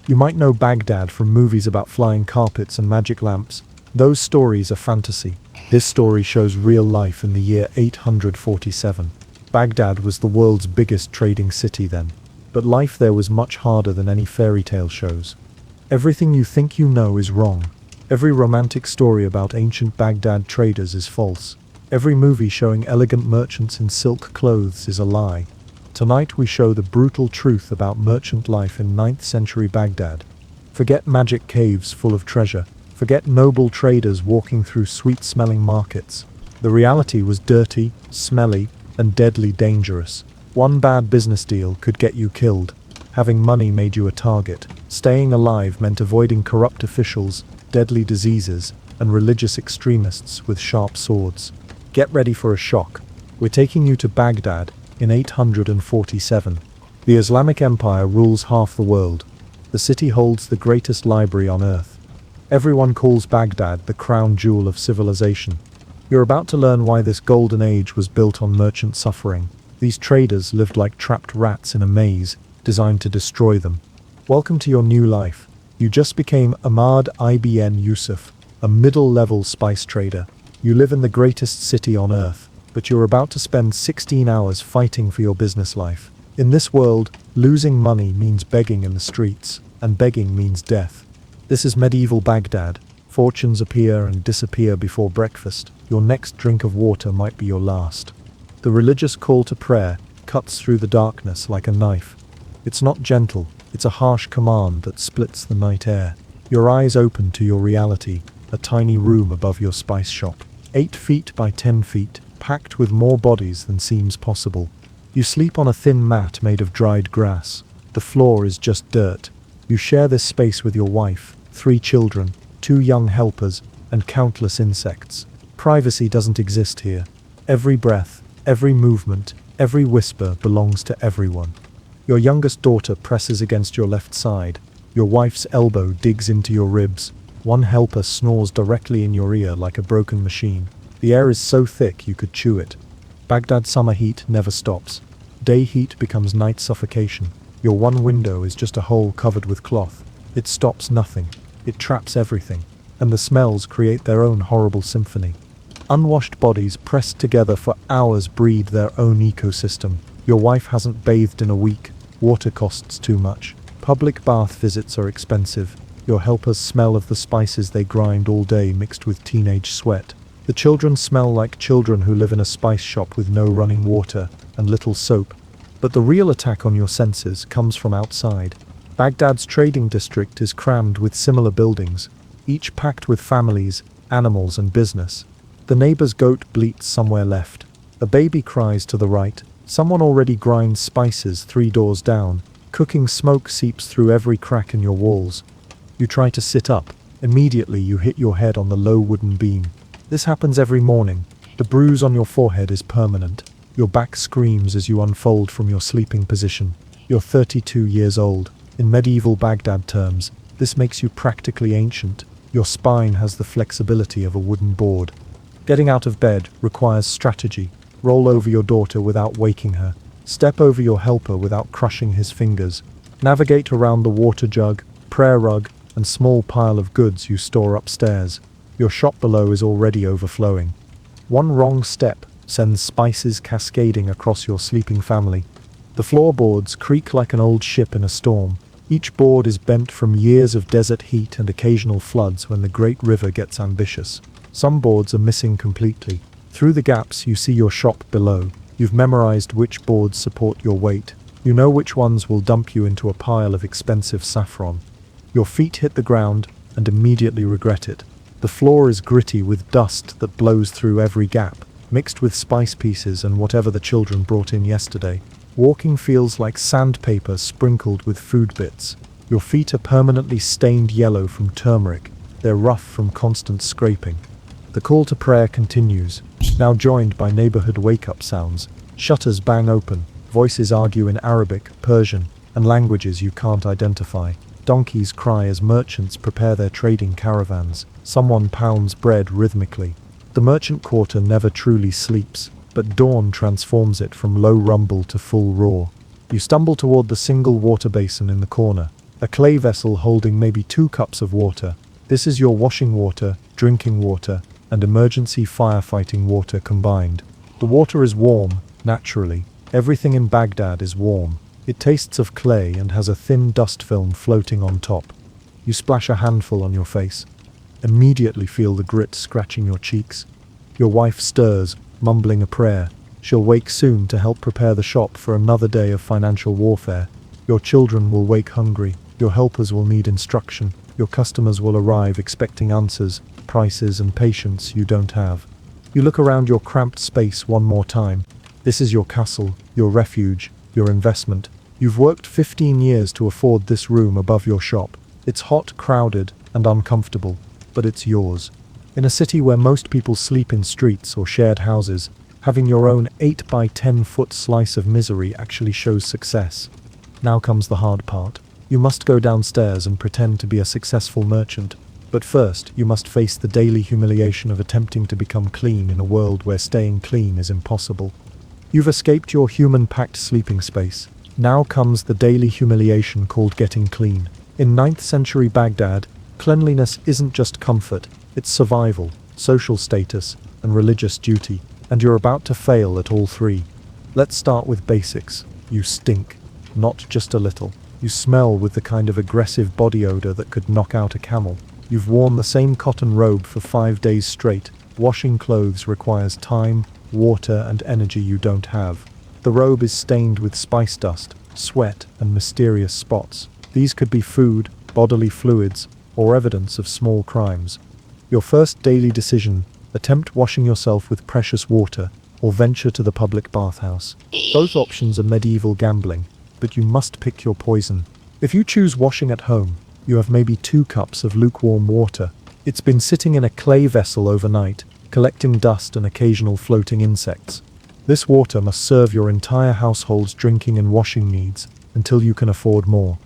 You might know Baghdad from movies about flying carpets and magic lamps. Those stories are fantasy. This story shows real life in the year 847. Baghdad was the world's biggest trading city then, but life there was much harder than any fairy tale shows. Everything you think you know is wrong. Every romantic story about ancient Baghdad traders is false. Every movie showing elegant merchants in silk clothes is a lie. Tonight we show the brutal truth about merchant life in 9th century Baghdad. Forget magic caves full of treasure. Forget noble traders walking through sweet-smelling markets. The reality was dirty, smelly, and deadly dangerous. One bad business deal could get you killed. Having money made you a target. Staying alive meant avoiding corrupt officials, deadly diseases, and religious extremists with sharp swords. Get ready for a shock. We're taking you to Baghdad in 847. The Islamic Empire rules half the world. The city holds the greatest library on earth. Everyone calls Baghdad the crown jewel of civilization. You're about to learn why this golden age was built on merchant suffering. These traders lived like trapped rats in a maze, designed to destroy them. Welcome to your new life. You just became Ahmad ibn Yusuf, a middle-level spice trader. You live in the greatest city on earth, but you're about to spend 16 hours fighting for your business life. In this world, losing money means begging in the streets, and begging means death. This is medieval Baghdad. Fortunes appear and disappear before breakfast. Your next drink of water might be your last. The religious call to prayer cuts through the darkness like a knife. It's not gentle, it's a harsh command that splits the night air. Your eyes open to your reality, a tiny room above your spice shop. 8 feet by 10 feet, packed with more bodies than seems possible. You sleep on a thin mat made of dried grass. The floor is just dirt. You share this space with your wife, 3 children, 2 young helpers, and countless insects. Privacy doesn't exist here. Every breath, every movement, every whisper belongs to everyone. Your youngest daughter presses against your left side. Your wife's elbow digs into your ribs. One helper snores directly in your ear like a broken machine. The air is so thick you could chew it. Baghdad's summer heat never stops. Day heat becomes night suffocation. Your one window is just a hole covered with cloth. It stops nothing. It traps everything. And the smells create their own horrible symphony. Unwashed bodies pressed together for hours breed their own ecosystem. Your wife hasn't bathed in a week. Water costs too much. Public bath visits are expensive. Your helpers smell of the spices they grind all day mixed with teenage sweat. The children smell like children who live in a spice shop with no running water and little soap. But the real attack on your senses comes from outside. Baghdad's trading district is crammed with similar buildings, each packed with families, animals and business. The neighbor's goat bleats somewhere left. A baby cries to the right. Someone already grinds spices 3 doors down. Cooking smoke seeps through every crack in your walls. You try to sit up. Immediately you hit your head on the low wooden beam. This happens every morning. The bruise on your forehead is permanent. Your back screams as you unfold from your sleeping position. You're 32 years old. In medieval Baghdad terms, this makes you practically ancient. Your spine has the flexibility of a wooden board. Getting out of bed requires strategy. Roll over your daughter without waking her. Step over your helper without crushing his fingers. Navigate around the water jug, prayer rug, and small pile of goods you store upstairs. Your shop below is already overflowing. One wrong step sends spices cascading across your sleeping family. The floorboards creak like an old ship in a storm. Each board is bent from years of desert heat and occasional floods when the great river gets ambitious. Some boards are missing completely. Through the gaps you see your shop below. You've memorized which boards support your weight. You know which ones will dump you into a pile of expensive saffron. Your feet hit the ground and immediately regret it. The floor is gritty with dust that blows through every gap, mixed with spice pieces and whatever the children brought in yesterday. Walking feels like sandpaper sprinkled with food bits. Your feet are permanently stained yellow from turmeric. They're rough from constant scraping. The call to prayer continues, now joined by neighborhood wake-up sounds. Shutters bang open. Voices argue in Arabic, Persian, and languages you can't identify. Donkeys cry as merchants prepare their trading caravans. Someone pounds bread rhythmically. The merchant quarter never truly sleeps, but dawn transforms it from low rumble to full roar. You stumble toward the single water basin in the corner. A clay vessel holding maybe 2 cups of water. This is your washing water, drinking water, and emergency firefighting water combined. The water is warm, naturally. Everything in Baghdad is warm. It tastes of clay and has a thin dust film floating on top. You splash a handful on your face. Immediately feel the grit scratching your cheeks. Your wife stirs, mumbling a prayer. She'll wake soon to help prepare the shop for another day of financial warfare. Your children will wake hungry. Your helpers will need instruction. Your customers will arrive expecting answers, prices, and patience you don't have. You look around your cramped space one more time. This is your castle, your refuge, your investment. You've worked 15 years to afford this room above your shop. It's hot, crowded, and uncomfortable, but it's yours. In a city where most people sleep in streets or shared houses, having your own 8 by 10 foot slice of misery actually shows success. Now comes the hard part. You must go downstairs and pretend to be a successful merchant. But first, you must face the daily humiliation of attempting to become clean in a world where staying clean is impossible. You've escaped your human-packed sleeping space. Now comes the daily humiliation called getting clean. In 9th century Baghdad, cleanliness isn't just comfort, it's survival, social status, and religious duty. And you're about to fail at all three. Let's start with basics. You stink. Not just a little. You smell with the kind of aggressive body odor that could knock out a camel. You've worn the same cotton robe for 5 days straight. Washing clothes requires time, water, and energy you don't have. The robe is stained with spice dust, sweat, and mysterious spots. These could be food, bodily fluids, or evidence of small crimes. Your first daily decision: attempt washing yourself with precious water, or venture to the public bathhouse. Both options are medieval gambling, but you must pick your poison. If you choose washing at home, you have maybe 2 cups of lukewarm water. It's been sitting in a clay vessel overnight, collecting dust and occasional floating insects. This water must serve your entire household's drinking and washing needs until you can afford more.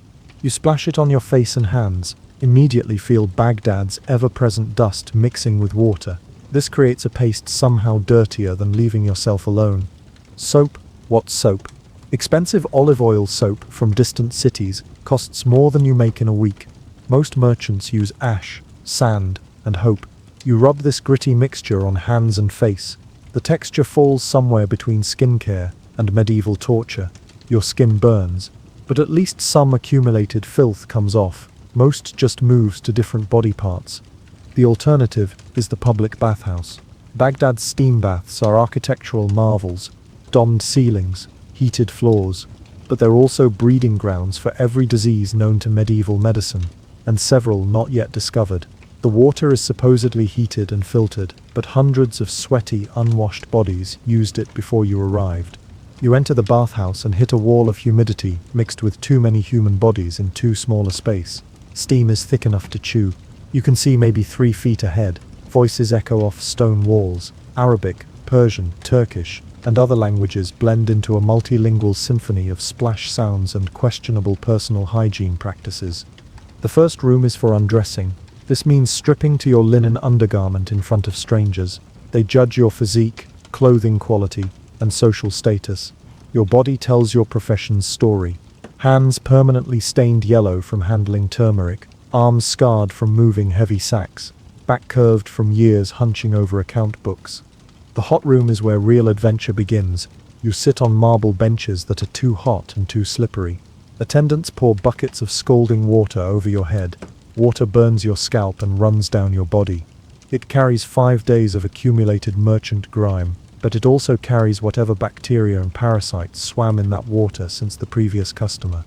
You splash it on your face and hands, immediately feel Baghdad's ever-present dust mixing with water. This creates a paste somehow dirtier than leaving yourself alone. Soap? What soap? Expensive olive oil soap from distant cities costs more than you make in a week. Most merchants use ash, sand, and hope. You rub this gritty mixture on hands and face. The texture falls somewhere between skincare and medieval torture. Your skin burns, but at least some accumulated filth comes off. Most just moves to different body parts. The alternative is the public bathhouse. Baghdad's steam baths are architectural marvels, domed ceilings, heated floors, but they're also breeding grounds for every disease known to medieval medicine, and several not yet discovered. The water is supposedly heated and filtered, but hundreds of sweaty, unwashed bodies used it before you arrived. You enter the bathhouse and hit a wall of humidity mixed with too many human bodies in too small a space. Steam is thick enough to chew. You can see maybe 3 feet ahead. Voices echo off stone walls. Arabic, Persian, Turkish, and other languages blend into a multilingual symphony of splash sounds and questionable personal hygiene practices. The first room is for undressing. This means stripping to your linen undergarment in front of strangers. They judge your physique, clothing quality, and social status. Your body tells your profession's story. Hands permanently stained yellow from handling turmeric, arms scarred from moving heavy sacks, back curved from years hunching over account books. The hot room is where real adventure begins. You sit on marble benches that are too hot and too slippery. Attendants pour buckets of scalding water over your head. Water burns your scalp and runs down your body. It carries 5 days of accumulated merchant grime, but it also carries whatever bacteria and parasites swam in that water since the previous customer.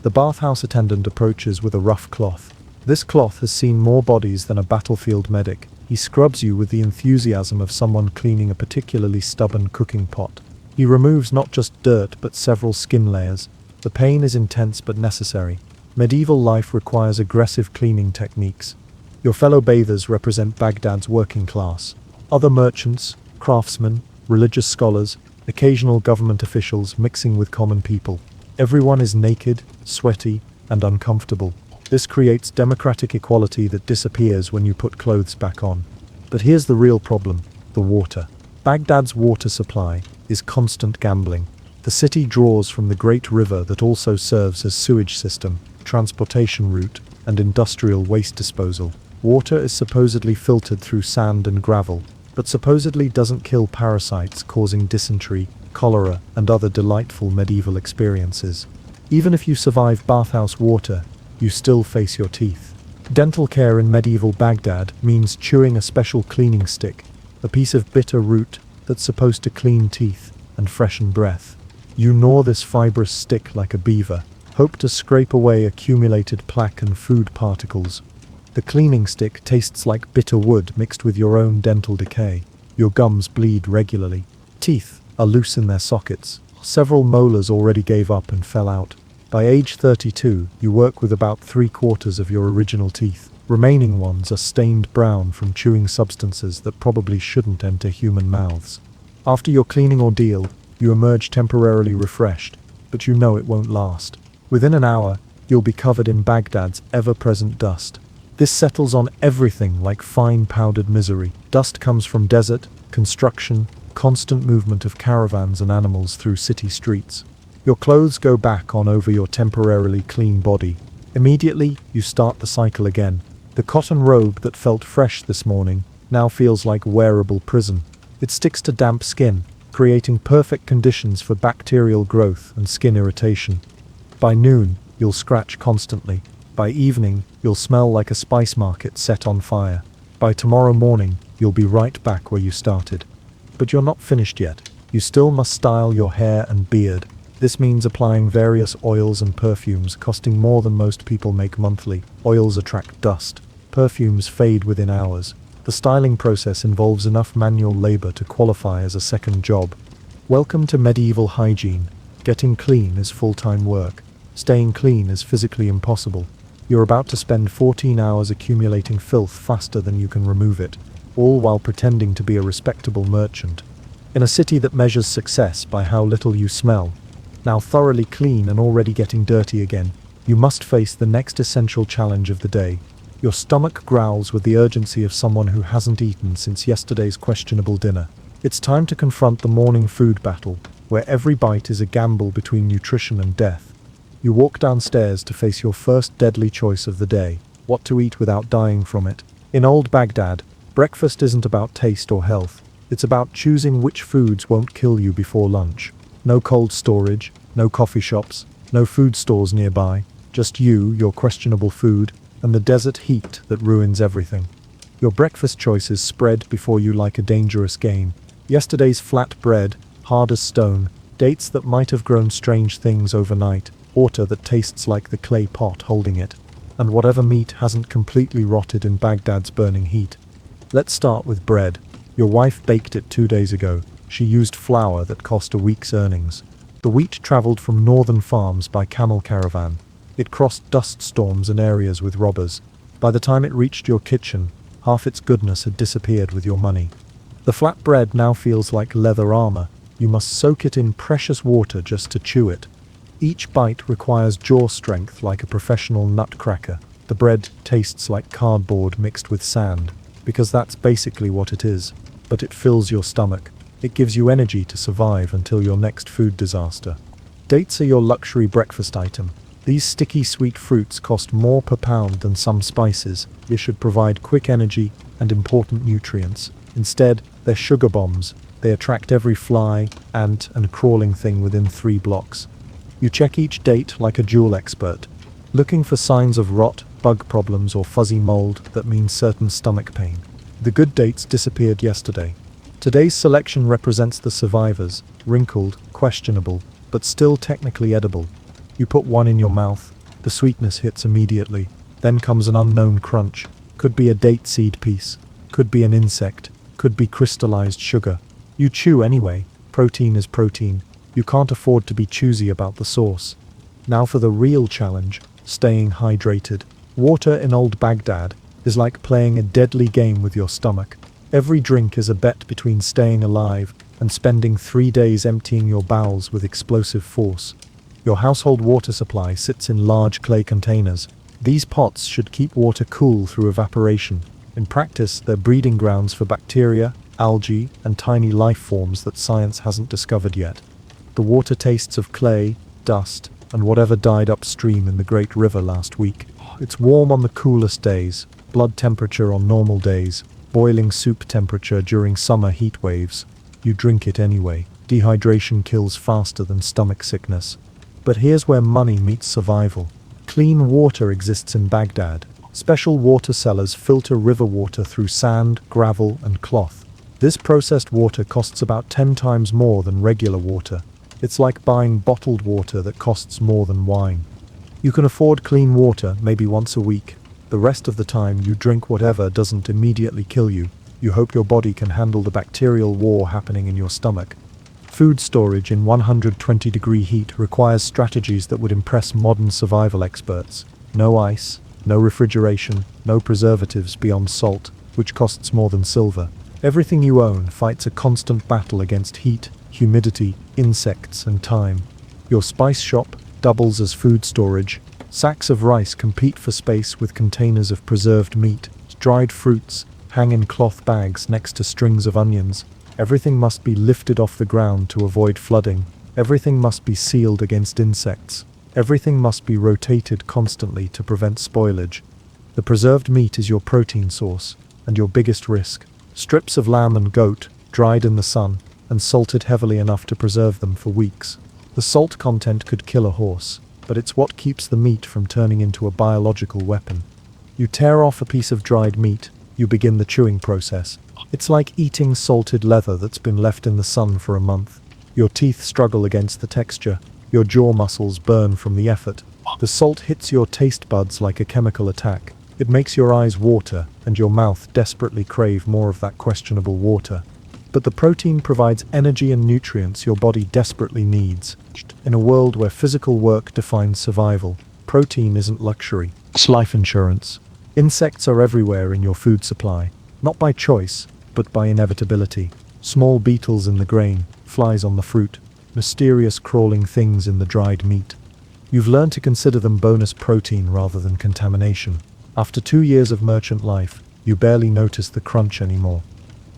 The bathhouse attendant approaches with a rough cloth. This cloth has seen more bodies than a battlefield medic. He scrubs you with the enthusiasm of someone cleaning a particularly stubborn cooking pot. He removes not just dirt but several skin layers. The pain is intense but necessary. Medieval life requires aggressive cleaning techniques. Your fellow bathers represent Baghdad's working class. Other merchants, craftsmen, religious scholars, occasional government officials mixing with common people. Everyone is naked, sweaty, and uncomfortable. This creates democratic equality that disappears when you put clothes back on. But here's the real problem: the water. Baghdad's water supply is constant gambling. The city draws from the great river that also serves as sewage system. transportation route, and industrial waste disposal. Water is supposedly filtered through sand and gravel, but supposedly doesn't kill parasites causing dysentery, cholera, and other delightful medieval experiences. Even if you survive bathhouse water, you still face your teeth. Dental care in medieval Baghdad means chewing a special cleaning stick, a piece of bitter root that's supposed to clean teeth and freshen breath. You gnaw this fibrous stick like a beaver, hope to scrape away accumulated plaque and food particles. The cleaning stick tastes like bitter wood mixed with your own dental decay. Your gums bleed regularly. Teeth are loose in their sockets. Several molars already gave up and fell out. By age 32, you work with about 3/4 of your original teeth. Remaining ones are stained brown from chewing substances that probably shouldn't enter human mouths. After your cleaning ordeal, you emerge temporarily refreshed, but you know it won't last. Within an hour, you'll be covered in Baghdad's ever-present dust. This settles on everything like fine powdered misery. Dust comes from desert, construction, constant movement of caravans and animals through city streets. Your clothes go back on over your temporarily clean body. Immediately, you start the cycle again. The cotton robe that felt fresh this morning now feels like wearable prison. It sticks to damp skin, creating perfect conditions for bacterial growth and skin irritation. By noon, you'll scratch constantly. By evening, you'll smell like a spice market set on fire. By tomorrow morning, you'll be right back where you started. But you're not finished yet. You still must style your hair and beard. This means applying various oils and perfumes costing more than most people make monthly. Oils attract dust. Perfumes fade within hours. The styling process involves enough manual labor to qualify as a second job. Welcome to medieval hygiene. Getting clean is full-time work. Staying clean is physically impossible. You're about to spend 14 hours accumulating filth faster than you can remove it, all while pretending to be a respectable merchant. In a city that measures success by how little you smell, now thoroughly clean and already getting dirty again, you must face the next essential challenge of the day. Your stomach growls with the urgency of someone who hasn't eaten since yesterday's questionable dinner. It's time to confront the morning food battle, where every bite is a gamble between nutrition and death. You walk downstairs to face your first deadly choice of the day, what to eat without dying from it. In old Baghdad, breakfast isn't about taste or health. It's about choosing which foods won't kill you before lunch. No cold storage, no coffee shops, no food stores nearby, just you, your questionable food, and the desert heat that ruins everything. Your breakfast choices spread before you like a dangerous game. Yesterday's flat bread, hard as stone, dates that might have grown strange things overnight, water that tastes like the clay pot holding it, and whatever meat hasn't completely rotted in Baghdad's burning heat. Let's start with bread. Your wife baked it 2 days ago. She used flour that cost a week's earnings. The wheat traveled from northern farms by camel caravan. It crossed dust storms and areas with robbers. By the time it reached your kitchen, half its goodness had disappeared with your money. The flat bread now feels like leather armor. You must soak it in precious water just to chew it. Each bite requires jaw strength like a professional nutcracker. The bread tastes like cardboard mixed with sand, because that's basically what it is. But it fills your stomach. It gives you energy to survive until your next food disaster. Dates are your luxury breakfast item. These sticky sweet fruits cost more per pound than some spices. They should provide quick energy and important nutrients. Instead, they're sugar bombs. They attract every fly, ant, and crawling thing within 3 blocks. You check each date like a jewel expert, looking for signs of rot, bug problems, or fuzzy mold that means certain stomach pain. The good dates disappeared yesterday. Today's selection represents the survivors, wrinkled, questionable, but still technically edible. You put one in your mouth, the sweetness hits immediately. Then comes an unknown crunch. Could be a date seed piece, could be an insect, could be crystallized sugar. You chew anyway. Protein is protein. You can't afford to be choosy about the source. Now for the real challenge, staying hydrated. Water in old Baghdad is like playing a deadly game with your stomach. Every drink is a bet between staying alive and spending 3 days emptying your bowels with explosive force. Your household water supply sits in large clay containers. These pots should keep water cool through evaporation. In practice, they're breeding grounds for bacteria, algae, and tiny life forms that science hasn't discovered yet. The water tastes of clay, dust, and whatever died upstream in the Great River last week. It's warm on the coolest days, blood temperature on normal days, boiling soup temperature during summer heat waves. You drink it anyway. Dehydration kills faster than stomach sickness. But here's where money meets survival. Clean water exists in Baghdad. Special water cellars filter river water through sand, gravel, and cloth. This processed water costs about 10 times more than regular water. It's like buying bottled water that costs more than wine. You can afford clean water maybe once a week. The rest of the time you drink whatever doesn't immediately kill you. You hope your body can handle the bacterial war happening in your stomach. Food storage in 120-degree heat requires strategies that would impress modern survival experts. No ice, no refrigeration, no preservatives beyond salt, which costs more than silver. Everything you own fights a constant battle against heat, humidity, insects, and time. Your spice shop doubles as food storage. Sacks of rice compete for space with containers of preserved meat. Dried fruits hang in cloth bags next to strings of onions. Everything must be lifted off the ground to avoid flooding. Everything must be sealed against insects. Everything must be rotated constantly to prevent spoilage. The preserved meat is your protein source and your biggest risk. Strips of lamb and goat, dried in the sun, and salted heavily enough to preserve them for weeks. The salt content could kill a horse, but it's what keeps the meat from turning into a biological weapon. You tear off a piece of dried meat, you begin the chewing process. It's like eating salted leather that's been left in the sun for a month. Your teeth struggle against the texture, your jaw muscles burn from the effort. The salt hits your taste buds like a chemical attack. It makes your eyes water, and your mouth desperately crave more of that questionable water. But the protein provides energy and nutrients your body desperately needs. In a world where physical work defines survival, protein isn't luxury, it's life insurance. Insects are everywhere in your food supply, not by choice, but by inevitability. Small beetles in the grain, flies on the fruit, mysterious crawling things in the dried meat. You've learned to consider them bonus protein rather than contamination. After 2 years of merchant life, you barely notice the crunch anymore.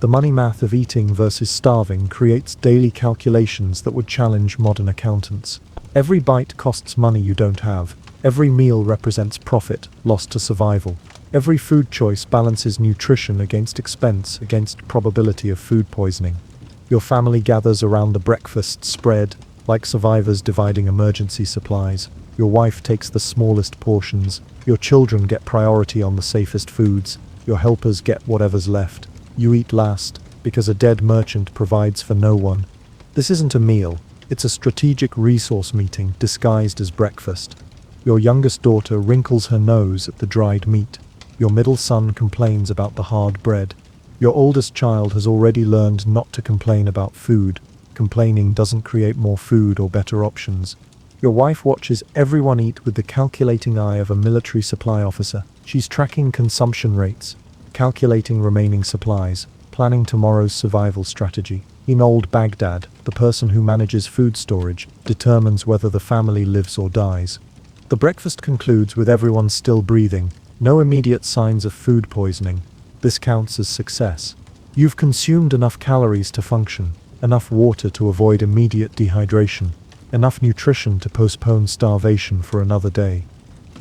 The money math of eating versus starving creates daily calculations that would challenge modern accountants. Every bite costs money you don't have. Every meal represents profit, lost to survival. Every food choice balances nutrition against expense, against probability of food poisoning. Your family gathers around the breakfast spread, like survivors dividing emergency supplies. Your wife takes the smallest portions. Your children get priority on the safest foods. Your helpers get whatever's left. You eat last, because a dead merchant provides for no one. This isn't a meal, it's a strategic resource meeting disguised as breakfast. Your youngest daughter wrinkles her nose at the dried meat. Your middle son complains about the hard bread. Your oldest child has already learned not to complain about food. Complaining doesn't create more food or better options. Your wife watches everyone eat with the calculating eye of a military supply officer. She's tracking consumption rates, calculating remaining supplies, planning tomorrow's survival strategy. In old Baghdad, the person who manages food storage determines whether the family lives or dies. The breakfast concludes with everyone still breathing, no immediate signs of food poisoning. This counts as success. You've consumed enough calories to function, enough water to avoid immediate dehydration, enough nutrition to postpone starvation for another day.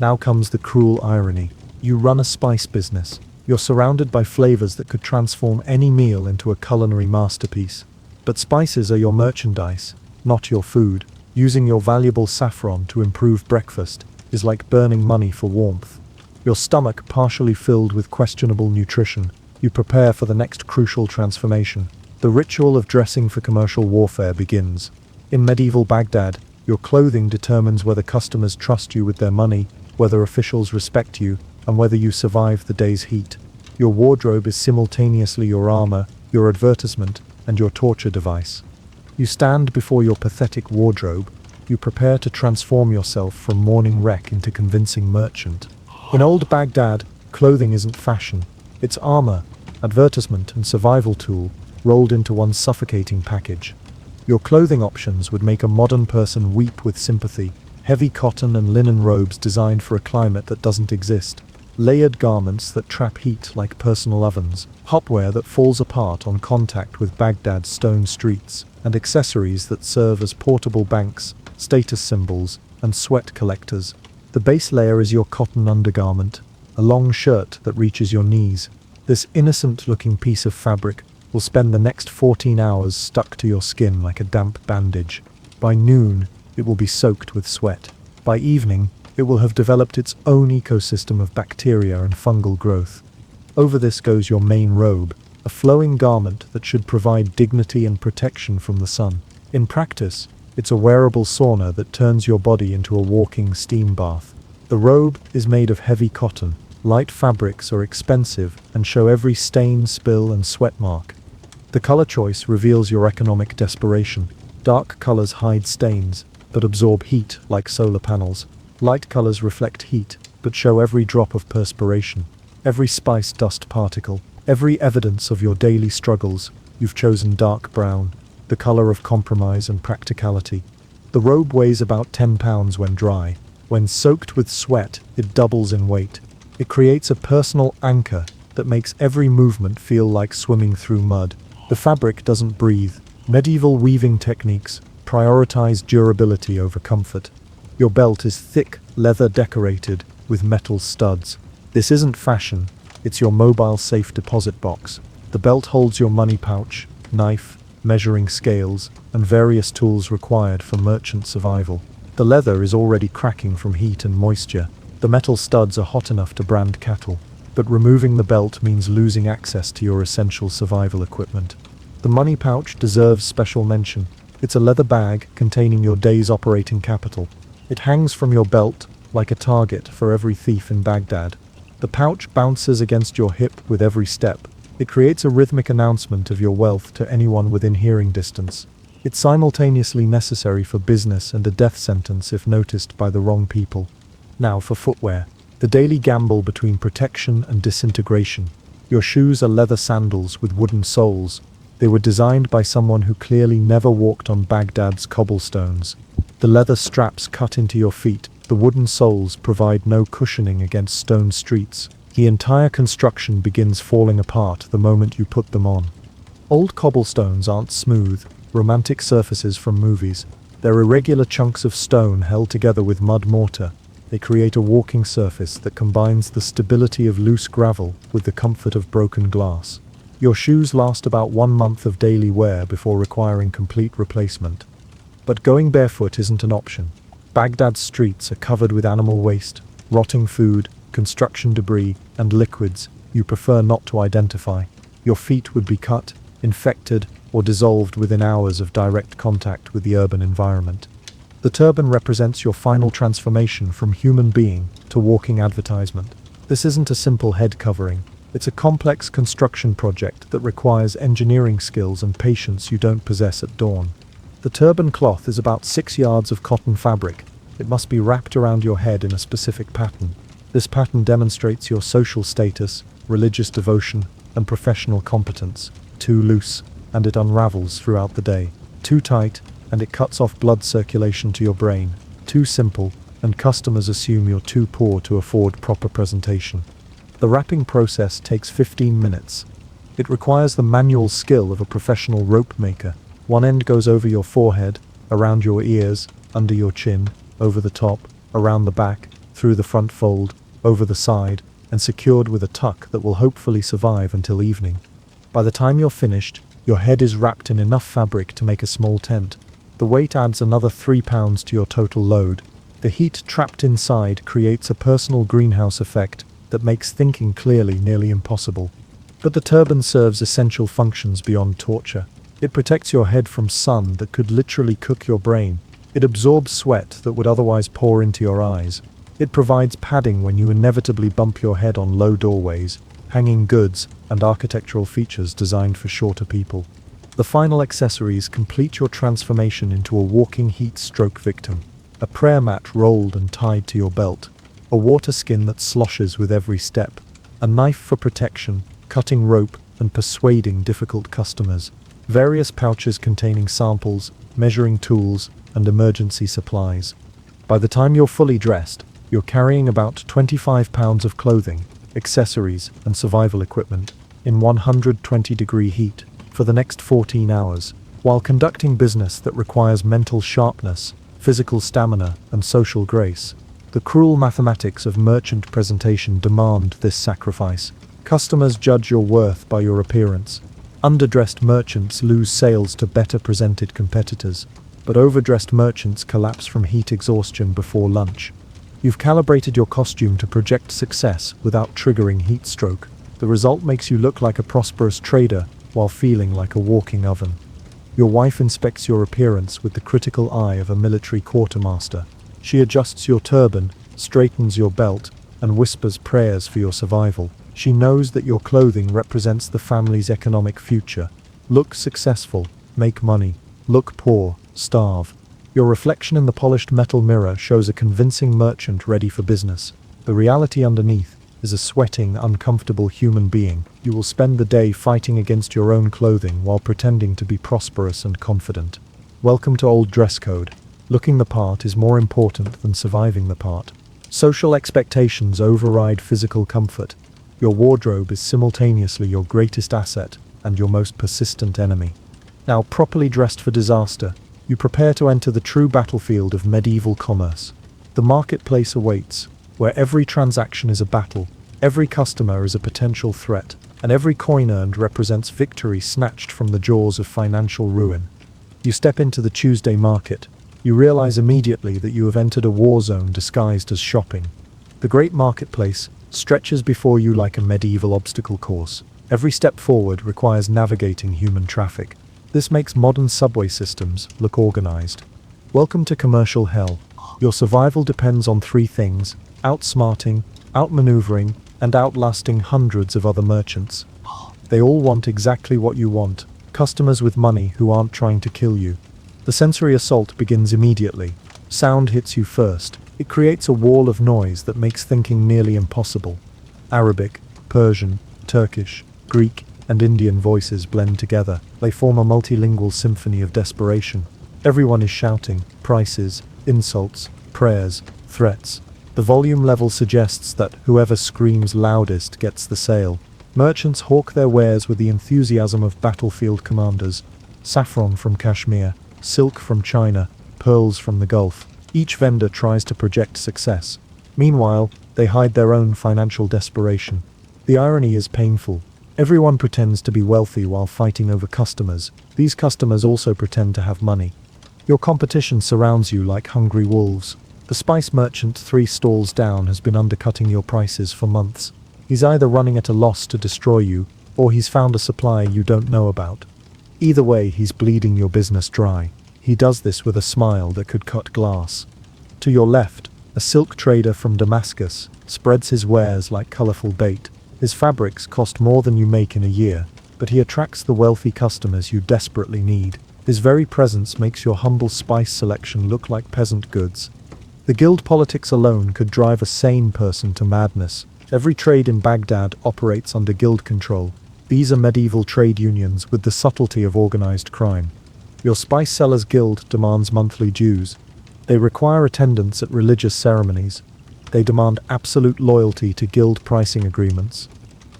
Now comes the cruel irony. You run a spice business. You're surrounded by flavors that could transform any meal into a culinary masterpiece. But spices are your merchandise, not your food. Using your valuable saffron to improve breakfast is like burning money for warmth. Your stomach partially filled with questionable nutrition, you prepare for the next crucial transformation. The ritual of dressing for commercial warfare begins. In medieval Baghdad, your clothing determines whether customers trust you with their money, whether officials respect you, and whether you survive the day's heat. Your wardrobe is simultaneously your armor, your advertisement, and your torture device. You stand before your pathetic wardrobe. You prepare to transform yourself from mourning wreck into convincing merchant. In old Baghdad, clothing isn't fashion. It's armor, advertisement, and survival tool rolled into one suffocating package. Your clothing options would make a modern person weep with sympathy. Heavy cotton and linen robes designed for a climate that doesn't exist. Layered garments that trap heat like personal ovens. Hopwear that falls apart on contact with Baghdad's stone streets. And accessories that serve as portable banks, status symbols, and sweat collectors. The base layer is your cotton undergarment, a long shirt that reaches your knees. This innocent-looking piece of fabric will spend the next 14 hours stuck to your skin like a damp bandage. By noon, it will be soaked with sweat. By evening, it will have developed its own ecosystem of bacteria and fungal growth. Over this goes your main robe, a flowing garment that should provide dignity and protection from the sun. In practice, it's a wearable sauna that turns your body into a walking steam bath. The robe is made of heavy cotton. Light fabrics are expensive and show every stain, spill, and sweat mark. The color choice reveals your economic desperation. Dark colors hide stains, but absorb heat like solar panels. Light colors reflect heat, but show every drop of perspiration, every spice dust particle, every evidence of your daily struggles. You've chosen dark brown, the color of compromise and practicality. The robe weighs about 10 pounds when dry. When soaked with sweat, it doubles in weight. It creates a personal anchor that makes every movement feel like swimming through mud. The fabric doesn't breathe. Medieval weaving techniques prioritize durability over comfort. Your belt is thick, leather decorated, with metal studs. This isn't fashion, it's your mobile safe deposit box. The belt holds your money pouch, knife, measuring scales, and various tools required for merchant survival. The leather is already cracking from heat and moisture. The metal studs are hot enough to brand cattle, but removing the belt means losing access to your essential survival equipment. The money pouch deserves special mention. It's a leather bag containing your day's operating capital. It hangs from your belt like a target for every thief in Baghdad. The pouch bounces against your hip with every step. It creates a rhythmic announcement of your wealth to anyone within hearing distance. It's simultaneously necessary for business and a death sentence if noticed by the wrong people. Now for footwear. The daily gamble between protection and disintegration. Your shoes are leather sandals with wooden soles. They were designed by someone who clearly never walked on Baghdad's cobblestones. The leather straps cut into your feet. The wooden soles provide no cushioning against stone streets. The entire construction begins falling apart the moment you put them on. Old cobblestones aren't smooth, romantic surfaces from movies. They're irregular chunks of stone held together with mud mortar. They create a walking surface that combines the stability of loose gravel with the comfort of broken glass. Your shoes last about 1 month of daily wear before requiring complete replacement. But going barefoot isn't an option. Baghdad's streets are covered with animal waste, rotting food, construction debris, and liquids you prefer not to identify. Your feet would be cut, infected, or dissolved within hours of direct contact with the urban environment. The turban represents your final transformation from human being to walking advertisement. This isn't a simple head covering. It's a complex construction project that requires engineering skills and patience you don't possess at dawn. The turban cloth is about 6 yards of cotton fabric. It must be wrapped around your head in a specific pattern. This pattern demonstrates your social status, religious devotion, and professional competence. Too loose, and it unravels throughout the day. Too tight, and it cuts off blood circulation to your brain. Too simple, and customers assume you're too poor to afford proper presentation. The wrapping process takes 15 minutes. It requires the manual skill of a professional rope maker. One end goes over your forehead, around your ears, under your chin, over the top, around the back, through the front fold, over the side, and secured with a tuck that will hopefully survive until evening. By the time you're finished, your head is wrapped in enough fabric to make a small tent. The weight adds another 3 pounds to your total load. The heat trapped inside creates a personal greenhouse effect that makes thinking clearly nearly impossible. But the turban serves essential functions beyond torture. It protects your head from sun that could literally cook your brain. It absorbs sweat that would otherwise pour into your eyes. It provides padding when you inevitably bump your head on low doorways, hanging goods, and architectural features designed for shorter people. The final accessories complete your transformation into a walking heat stroke victim. A prayer mat rolled and tied to your belt. A water skin that sloshes with every step. A knife for protection, cutting rope, and persuading difficult customers. Various pouches containing samples, measuring tools, and emergency supplies. By the time you're fully dressed, you're carrying about 25 pounds of clothing, accessories, and survival equipment in 120-degree heat for the next 14 hours. While conducting business that requires mental sharpness, physical stamina, and social grace. The cruel mathematics of merchant presentation demand this sacrifice. Customers judge your worth by your appearance. Underdressed merchants lose sales to better presented competitors, but overdressed merchants collapse from heat exhaustion before lunch. You've calibrated your costume to project success without triggering heat stroke. The result makes you look like a prosperous trader while feeling like a walking oven. Your wife inspects your appearance with the critical eye of a military quartermaster. She adjusts your turban, straightens your belt, and whispers prayers for your survival. She knows that your clothing represents the family's economic future. Look successful, make money. Look poor, starve. Your reflection in the polished metal mirror shows a convincing merchant ready for business. The reality underneath is a sweating, uncomfortable human being. You will spend the day fighting against your own clothing while pretending to be prosperous and confident. Welcome to old dress code. Looking the part is more important than surviving the part. Social expectations override physical comfort. Your wardrobe is simultaneously your greatest asset and your most persistent enemy. Now properly dressed for disaster, you prepare to enter the true battlefield of medieval commerce. The marketplace awaits, where every transaction is a battle, every customer is a potential threat, and every coin earned represents victory snatched from the jaws of financial ruin. You step into the Tuesday market. You realize immediately that you have entered a war zone disguised as shopping. The great marketplace stretches before you like a medieval obstacle course. Every step forward requires navigating human traffic. This makes modern subway systems look organized. Welcome to commercial hell. Your survival depends on three things: outsmarting, outmaneuvering, and outlasting hundreds of other merchants. They all want exactly what you want: customers with money who aren't trying to kill you. The sensory assault begins immediately. Sound hits you first. It creates a wall of noise that makes thinking nearly impossible. Arabic, Persian, Turkish, Greek, and Indian voices blend together. They form a multilingual symphony of desperation. Everyone is shouting prices, insults, prayers, threats. The volume level suggests that whoever screams loudest gets the sale. Merchants hawk their wares with the enthusiasm of battlefield commanders. Saffron from Kashmir, silk from China, pearls from the Gulf. Each vendor tries to project success. Meanwhile, they hide their own financial desperation. The irony is painful. Everyone pretends to be wealthy while fighting over customers. These customers also pretend to have money. Your competition surrounds you like hungry wolves. The spice merchant 3 stalls down has been undercutting your prices for months. He's either running at a loss to destroy you, or he's found a supply you don't know about. Either way, he's bleeding your business dry. He does this with a smile that could cut glass. To your left, a silk trader from Damascus spreads his wares like colorful bait. His fabrics cost more than you make in a year, but he attracts the wealthy customers you desperately need. His very presence makes your humble spice selection look like peasant goods. The guild politics alone could drive a sane person to madness. Every trade in Baghdad operates under guild control. These are medieval trade unions with the subtlety of organized crime. Your spice sellers guild demands monthly dues. They require attendance at religious ceremonies. They demand absolute loyalty to guild pricing agreements.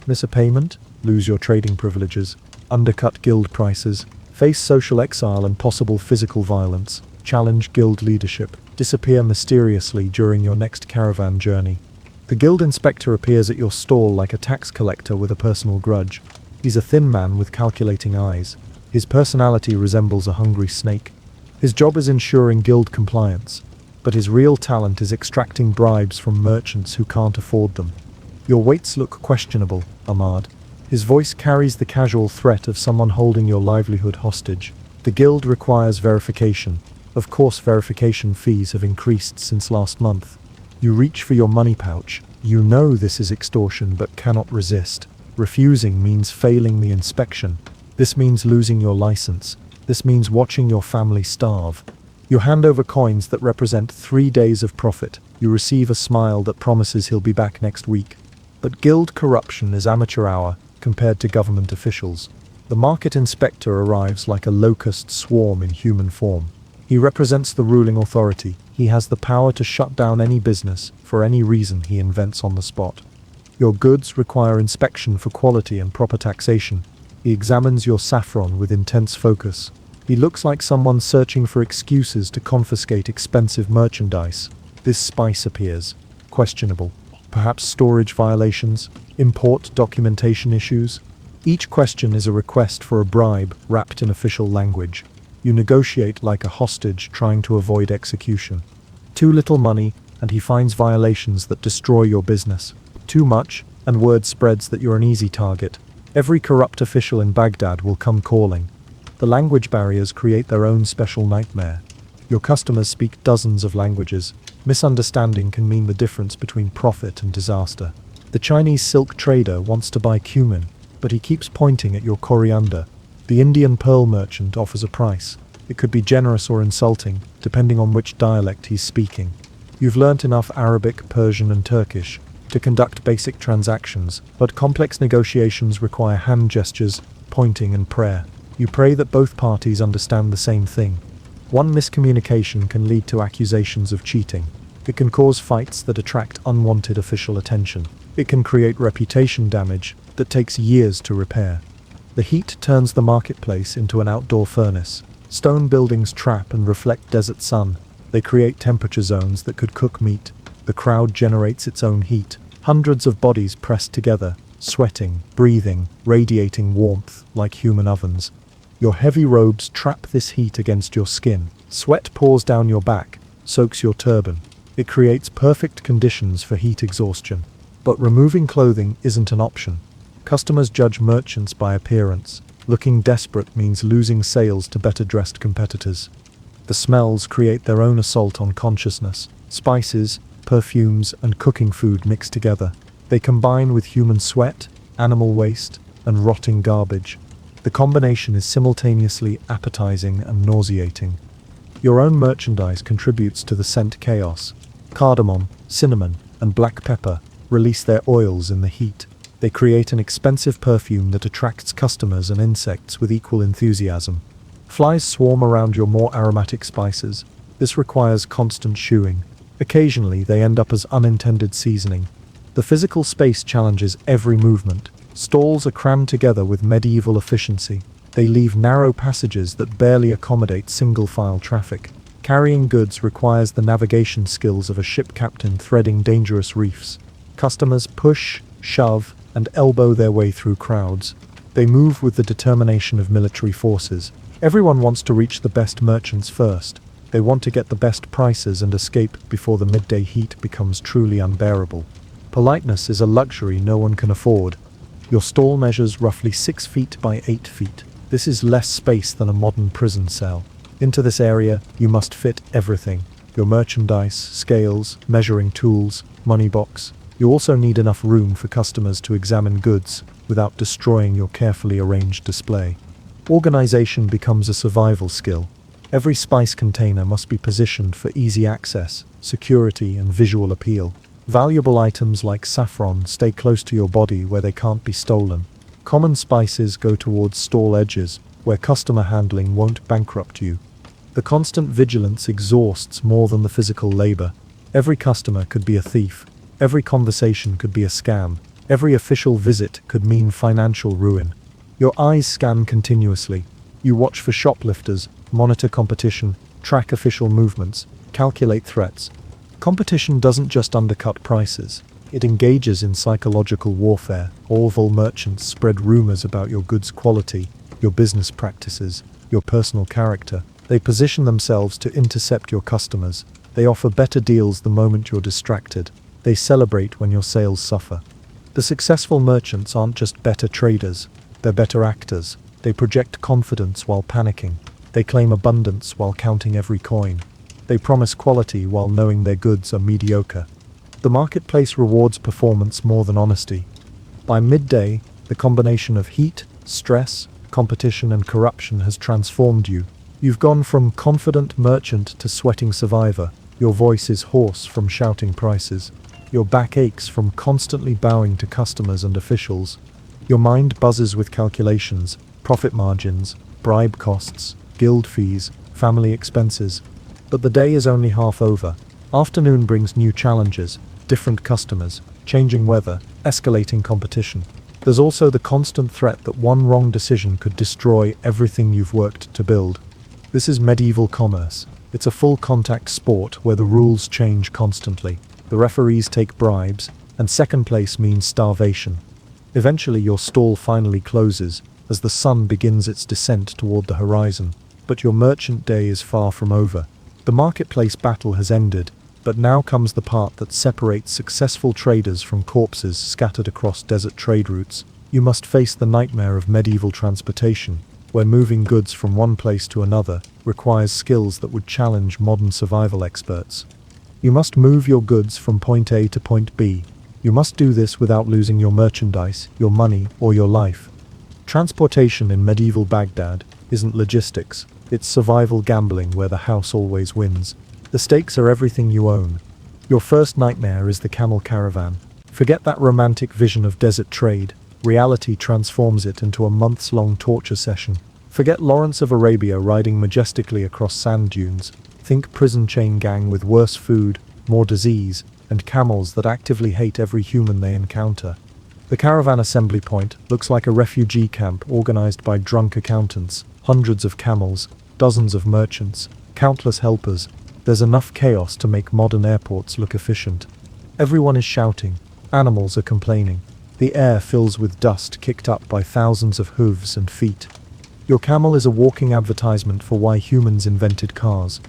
Miss a payment? Lose your trading privileges. Undercut guild prices. Face social exile and possible physical violence. Challenge guild leadership. Disappear mysteriously during your next caravan journey. The guild inspector appears at your stall like a tax collector with a personal grudge. He's a thin man with calculating eyes. His personality resembles a hungry snake. His job is ensuring guild compliance, but his real talent is extracting bribes from merchants who can't afford them. Your weights look questionable, Ahmad. His voice carries the casual threat of someone holding your livelihood hostage. The guild requires verification. Of course, verification fees have increased since last month. You reach for your money pouch. You know this is extortion but cannot resist. Refusing means failing the inspection. This means losing your license. This means watching your family starve. You hand over coins that represent 3 days of profit. You receive a smile that promises he'll be back next week. But guild corruption is amateur hour compared to government officials. The market inspector arrives like a locust swarm in human form. He represents the ruling authority. He has the power to shut down any business for any reason he invents on the spot. Your goods require inspection for quality and proper taxation. He examines your saffron with intense focus. He looks like someone searching for excuses to confiscate expensive merchandise. This spice appears questionable. Perhaps storage violations, import documentation issues. Each question is a request for a bribe wrapped in official language. You negotiate like a hostage trying to avoid execution. Too little money, and he finds violations that destroy your business. Too much, and word spreads that you're an easy target. Every corrupt official in Baghdad will come calling. The language barriers create their own special nightmare. Your customers speak dozens of languages. Misunderstanding can mean the difference between profit and disaster. The Chinese silk trader wants to buy cumin, but he keeps pointing at your coriander. The Indian pearl merchant offers a price. It could be generous or insulting, depending on which dialect he's speaking. You've learnt enough Arabic, Persian, and Turkish to conduct basic transactions, but complex negotiations require hand gestures, pointing, and prayer. You pray that both parties understand the same thing. One miscommunication can lead to accusations of cheating. It can cause fights that attract unwanted official attention. It can create reputation damage that takes years to repair. The heat turns the marketplace into an outdoor furnace. Stone buildings trap and reflect desert sun. They create temperature zones that could cook meat. The crowd generates its own heat. Hundreds of bodies pressed together, sweating, breathing, radiating warmth like human ovens. Your heavy robes trap this heat against your skin. Sweat pours down your back, soaks your turban. It creates perfect conditions for heat exhaustion. But removing clothing isn't an option. Customers judge merchants by appearance. Looking desperate means losing sales to better-dressed competitors. The smells create their own assault on consciousness. Spices, perfumes, and cooking food mix together. They combine with human sweat, animal waste, and rotting garbage. The combination is simultaneously appetizing and nauseating. Your own merchandise contributes to the scent chaos. Cardamom, cinnamon, and black pepper release their oils in the heat. They create an expensive perfume that attracts customers and insects with equal enthusiasm. Flies swarm around your more aromatic spices. This requires constant shooing. Occasionally, they end up as unintended seasoning. The physical space challenges every movement. Stalls are crammed together with medieval efficiency. They leave narrow passages that barely accommodate single-file traffic. Carrying goods requires the navigation skills of a ship captain threading dangerous reefs. Customers push, shove, and elbow their way through crowds. They move with the determination of military forces. Everyone wants to reach the best merchants first. They want to get the best prices and escape before the midday heat becomes truly unbearable. Politeness is a luxury no one can afford. Your stall measures roughly 6 feet by 8 feet. This is less space than a modern prison cell. Into this area, you must fit everything. Your merchandise, scales, measuring tools, money box. You also need enough room for customers to examine goods without destroying your carefully arranged display. Organization becomes a survival skill. Every spice container must be positioned for easy access, security, and visual appeal. Valuable items like saffron stay close to your body where they can't be stolen. Common spices go towards stall edges, where customer handling won't bankrupt you. The constant vigilance exhausts more than the physical labor. Every customer could be a thief. Every conversation could be a scam. Every official visit could mean financial ruin. Your eyes scan continuously. You watch for shoplifters, monitor competition, track official movements, calculate threats. Competition doesn't just undercut prices. It engages in psychological warfare. All merchants spread rumors about your goods' quality, your business practices, your personal character. They position themselves to intercept your customers. They offer better deals the moment you're distracted. They celebrate when your sales suffer. The successful merchants aren't just better traders. They're better actors. They project confidence while panicking. They claim abundance while counting every coin. They promise quality while knowing their goods are mediocre. The marketplace rewards performance more than honesty. By midday, the combination of heat, stress, competition, and corruption has transformed you. You've gone from confident merchant to sweating survivor. Your voice is hoarse from shouting prices. Your back aches from constantly bowing to customers and officials. Your mind buzzes with calculations, profit margins, bribe costs, guild fees, family expenses. But the day is only half over. Afternoon brings new challenges, different customers, changing weather, escalating competition. There's also the constant threat that one wrong decision could destroy everything you've worked to build. This is medieval commerce. It's a full-contact sport where the rules change constantly. The referees take bribes, and second place means starvation. Eventually your stall finally closes, as the sun begins its descent toward the horizon. But your merchant day is far from over. The marketplace battle has ended, but now comes the part that separates successful traders from corpses scattered across desert trade routes. You must face the nightmare of medieval transportation, where moving goods from one place to another requires skills that would challenge modern survival experts. You must move your goods from point A to point B. You must do this without losing your merchandise, your money, or your life. Transportation in medieval Baghdad isn't logistics, it's survival gambling where the house always wins. The stakes are everything you own. Your first nightmare is the camel caravan. Forget that romantic vision of desert trade. Reality transforms it into a months-long torture session. Forget Lawrence of Arabia riding majestically across sand dunes. Think prison chain gang with worse food, more disease, and camels that actively hate every human they encounter. The caravan assembly point looks like a refugee camp organized by drunk accountants. Hundreds of camels, dozens of merchants, countless helpers. There's enough chaos to make modern airports look efficient. Everyone is shouting. Animals are complaining. The air fills with dust kicked up by thousands of hooves and feet. Your camel is a walking advertisement for why humans invented cars.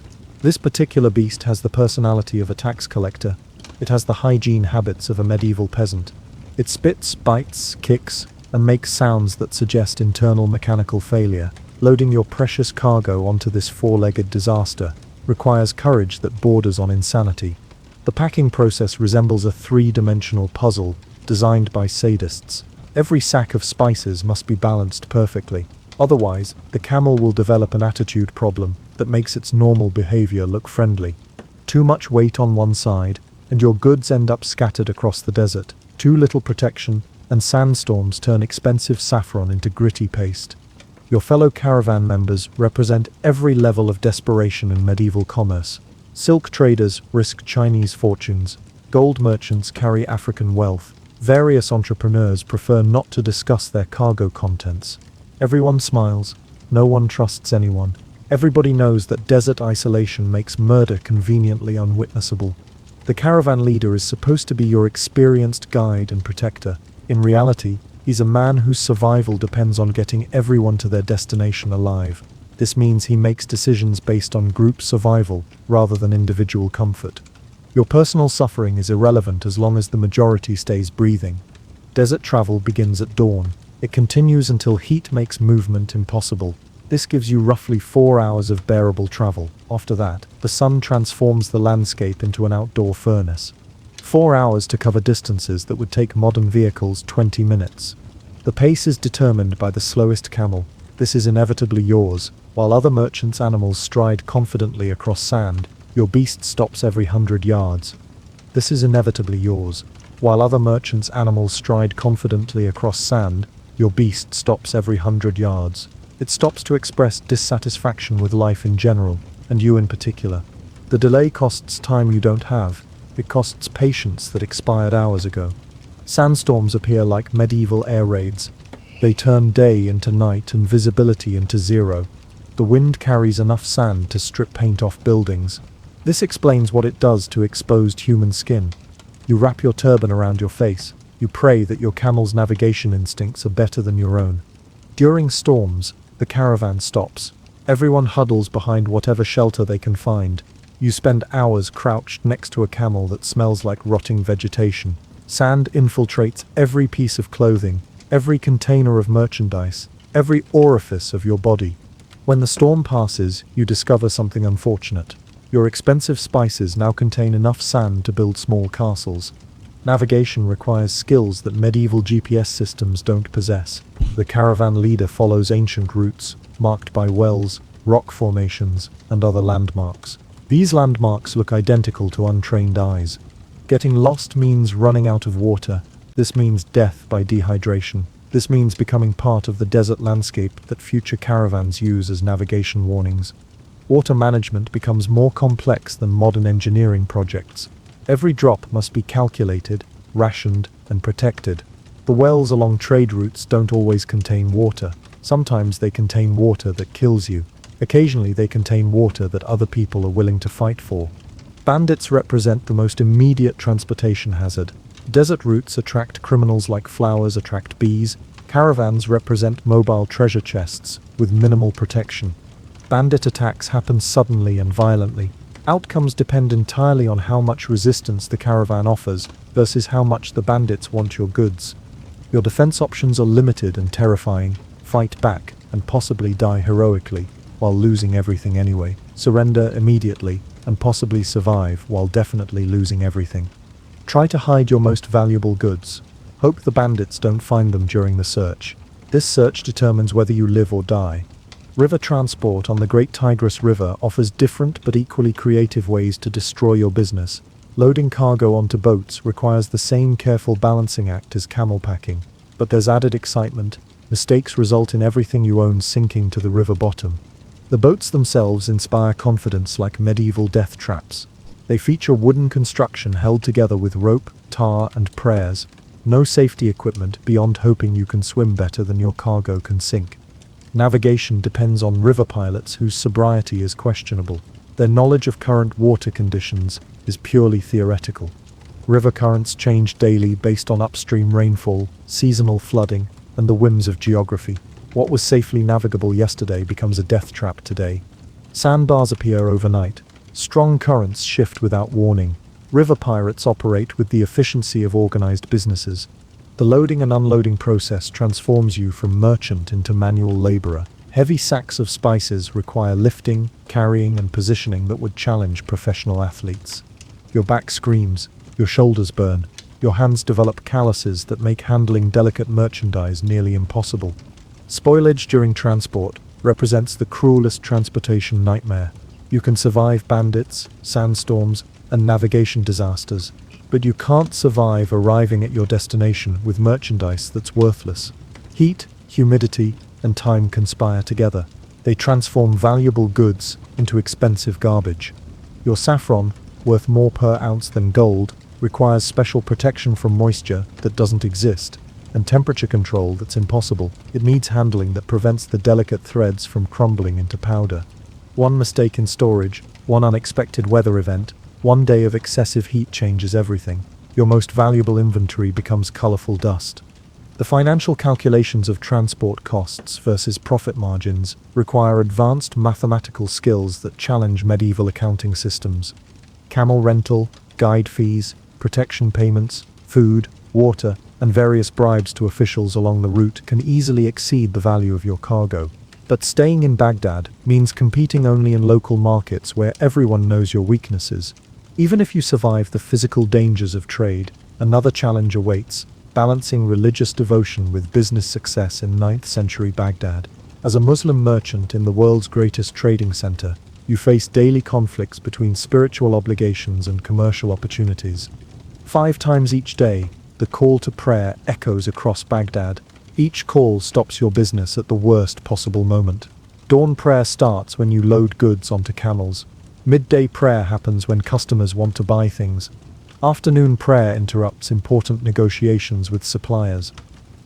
This particular beast has the personality of a tax collector. It has the hygiene habits of a medieval peasant. It spits, bites, kicks, and makes sounds that suggest internal mechanical failure. Loading your precious cargo onto this four-legged disaster requires courage that borders on insanity. The packing process resembles a three-dimensional puzzle designed by sadists. Every sack of spices must be balanced perfectly. Otherwise, the camel will develop an attitude problem that makes its normal behavior look friendly. Too much weight on one side, and your goods end up scattered across the desert. Too little protection, and sandstorms turn expensive saffron into gritty paste. Your fellow caravan members represent every level of desperation in medieval commerce. Silk traders risk Chinese fortunes. Gold merchants carry African wealth. Various entrepreneurs prefer not to discuss their cargo contents. Everyone smiles. No one trusts anyone. Everybody knows that desert isolation makes murder conveniently unwitnessable. The caravan leader is supposed to be your experienced guide and protector. In reality, he's a man whose survival depends on getting everyone to their destination alive. This means he makes decisions based on group survival rather than individual comfort. Your personal suffering is irrelevant as long as the majority stays breathing. Desert travel begins at dawn. It continues until heat makes movement impossible. This gives you roughly 4 hours of bearable travel. After that, the sun transforms the landscape into an outdoor furnace. 4 hours to cover distances that would take modern vehicles 20 minutes. The pace is determined by the slowest camel. This is inevitably yours. While other merchants' animals stride confidently across sand, your beast stops every 100 yards. This is inevitably yours. While other merchants' animals stride confidently across sand, your beast stops every 100 yards. It stops to express dissatisfaction with life in general, and you in particular. The delay costs time you don't have. It costs patience that expired hours ago. Sandstorms appear like medieval air raids. They turn day into night and visibility into zero. The wind carries enough sand to strip paint off buildings. This explains what it does to exposed human skin. You wrap your turban around your face. You pray that your camel's navigation instincts are better than your own. During storms, the caravan stops. Everyone huddles behind whatever shelter they can find. You spend hours crouched next to a camel that smells like rotting vegetation. Sand infiltrates every piece of clothing, every container of merchandise, every orifice of your body. When the storm passes, you discover something unfortunate. Your expensive spices now contain enough sand to build small castles. Navigation requires skills that medieval GPS systems don't possess. The caravan leader follows ancient routes, marked by wells, rock formations, and other landmarks. These landmarks look identical to untrained eyes. Getting lost means running out of water. This means death by dehydration. This means becoming part of the desert landscape that future caravans use as navigation warnings. Water management becomes more complex than modern engineering projects. Every drop must be calculated, rationed, and protected. The wells along trade routes don't always contain water. Sometimes they contain water that kills you. Occasionally they contain water that other people are willing to fight for. Bandits represent the most immediate transportation hazard. Desert routes attract criminals like flowers attract bees. Caravans represent mobile treasure chests with minimal protection. Bandit attacks happen suddenly and violently. Outcomes depend entirely on how much resistance the caravan offers versus how much the bandits want your goods. Your defense options are limited and terrifying. Fight back and possibly die heroically while losing everything anyway. Surrender immediately and possibly survive while definitely losing everything. Try to hide your most valuable goods. Hope the bandits don't find them during the search. This search determines whether you live or die. River transport on the Great Tigris River offers different but equally creative ways to destroy your business. Loading cargo onto boats requires the same careful balancing act as camel packing, but there's added excitement. Mistakes result in everything you own sinking to the river bottom. The boats themselves inspire confidence like medieval death traps. They feature wooden construction held together with rope, tar, and prayers. No safety equipment beyond hoping you can swim better than your cargo can sink. Navigation depends on river pilots whose sobriety is questionable. Their knowledge of current water conditions is purely theoretical. River currents change daily based on upstream rainfall, seasonal flooding, and the whims of geography. What was safely navigable yesterday becomes a death trap today. Sandbars appear overnight. Strong currents shift without warning. River pirates operate with the efficiency of organized businesses. The loading and unloading process transforms you from merchant into manual laborer. Heavy sacks of spices require lifting, carrying, and positioning that would challenge professional athletes. Your back screams, your shoulders burn, your hands develop calluses that make handling delicate merchandise nearly impossible. Spoilage during transport represents the cruelest transportation nightmare. You can survive bandits, sandstorms, and navigation disasters, but you can't survive arriving at your destination with merchandise that's worthless. Heat, humidity, and time conspire together. They transform valuable goods into expensive garbage. Your saffron, worth more per ounce than gold, requires special protection from moisture that doesn't exist, and temperature control that's impossible. It needs handling that prevents the delicate threads from crumbling into powder. One mistake in storage, one unexpected weather event, one day of excessive heat changes everything. Your most valuable inventory becomes colorful dust. The financial calculations of transport costs versus profit margins require advanced mathematical skills that challenge medieval accounting systems. Camel rental, guide fees, protection payments, food, water, and various bribes to officials along the route can easily exceed the value of your cargo. But staying in Baghdad means competing only in local markets where everyone knows your weaknesses. Even if you survive the physical dangers of trade, another challenge awaits: balancing religious devotion with business success in 9th century Baghdad. As a Muslim merchant in the world's greatest trading center, you face daily conflicts between spiritual obligations and commercial opportunities. 5 times each day, the call to prayer echoes across Baghdad. Each call stops your business at the worst possible moment. Dawn prayer starts when you load goods onto camels. Midday prayer happens when customers want to buy things. Afternoon prayer interrupts important negotiations with suppliers.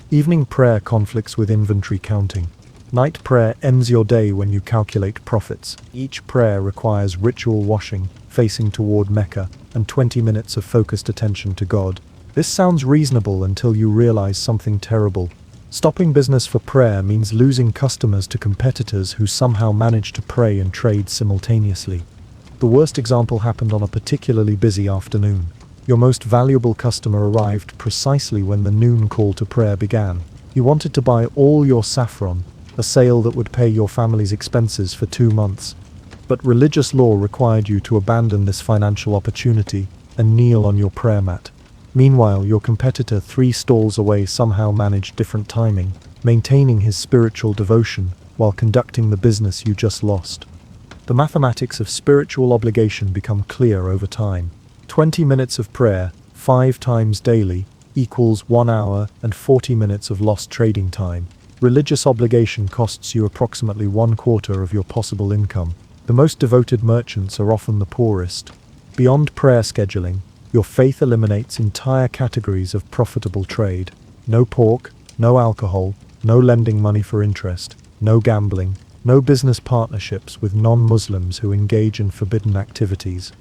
Evening prayer conflicts with inventory counting. Night prayer ends your day when you calculate profits. Each prayer requires ritual washing, facing toward Mecca, and 20 minutes of focused attention to God. This sounds reasonable until you realize something terrible. Stopping business for prayer means losing customers to competitors who somehow manage to pray and trade simultaneously. The worst example happened on a particularly busy afternoon. Your most valuable customer arrived precisely when the noon call to prayer began. He wanted to buy all your saffron, a sale that would pay your family's expenses for 2 months. But religious law required you to abandon this financial opportunity and kneel on your prayer mat. Meanwhile, your competitor 3 stalls away somehow managed different timing, maintaining his spiritual devotion while conducting the business you just lost. The mathematics of spiritual obligation become clear over time. 20 minutes of prayer, 5 times daily, equals 1 hour and 40 minutes of lost trading time. Religious obligation costs you approximately 1/4 of your possible income. The most devoted merchants are often the poorest. Beyond prayer scheduling, your faith eliminates entire categories of profitable trade. No pork, no alcohol, no lending money for interest, no gambling, No business partnerships with non-Muslims who engage in forbidden activities.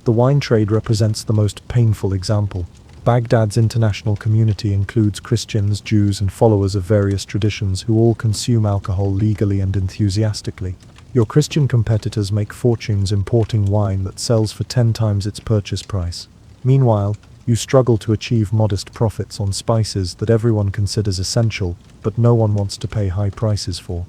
The wine trade represents the most painful example. Baghdad's international community includes Christians, Jews, and followers of various traditions who all consume alcohol legally and enthusiastically. Your Christian competitors make fortunes importing wine that sells for 10 times its purchase price. Meanwhile, you struggle to achieve modest profits on spices that everyone considers essential, but no one wants to pay high prices for.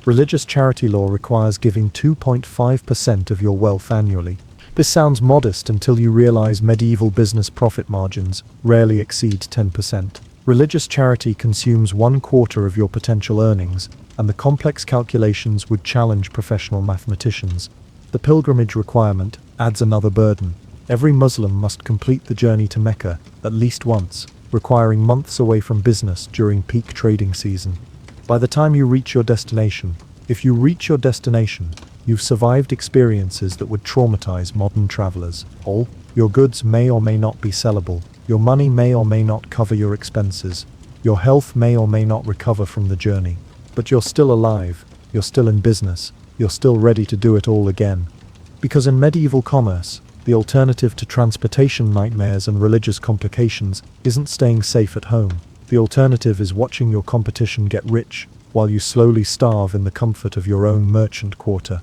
Religious charity law requires giving 2.5% of your wealth annually. This sounds modest until you realize medieval business profit margins rarely exceed 10%. Religious charity consumes 1/4 of your potential earnings, and the complex calculations would challenge professional mathematicians. The pilgrimage requirement adds another burden. Every Muslim must complete the journey to Mecca at least once, requiring months away from business during peak trading season. By the time you reach your destination, if you reach your destination, you've survived experiences that would traumatize modern travelers. All your goods may or may not be sellable. Your money may or may not cover your expenses. Your health may or may not recover from the journey. But you're still alive. You're still in business. You're still ready to do it all again. Because in medieval commerce, the alternative to transportation nightmares and religious complications isn't staying safe at home. The alternative is watching your competition get rich, while you slowly starve in the comfort of your own merchant quarter.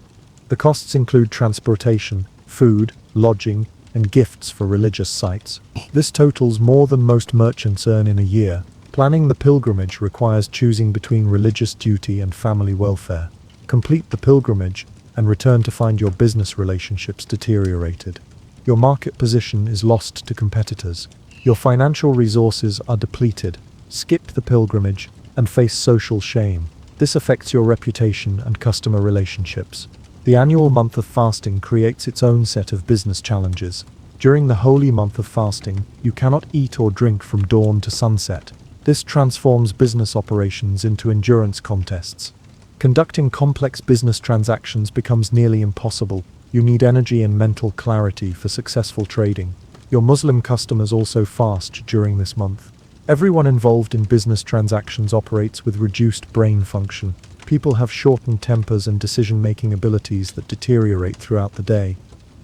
The costs include transportation, food, lodging, and gifts for religious sites. This totals more than most merchants earn in a year. Planning the pilgrimage requires choosing between religious duty and family welfare. Complete the pilgrimage and return to find your business relationships deteriorated. Your market position is lost to competitors. Your financial resources are depleted. Skip the pilgrimage and face social shame. This affects your reputation and customer relationships. The annual month of fasting creates its own set of business challenges. During the holy month of fasting, you cannot eat or drink from dawn to sunset. This transforms business operations into endurance contests. Conducting complex business transactions becomes nearly impossible. You need energy and mental clarity for successful trading. Your Muslim customers also fast during this month. Everyone involved in business transactions operates with reduced brain function. People have shortened tempers and decision-making abilities that deteriorate throughout the day.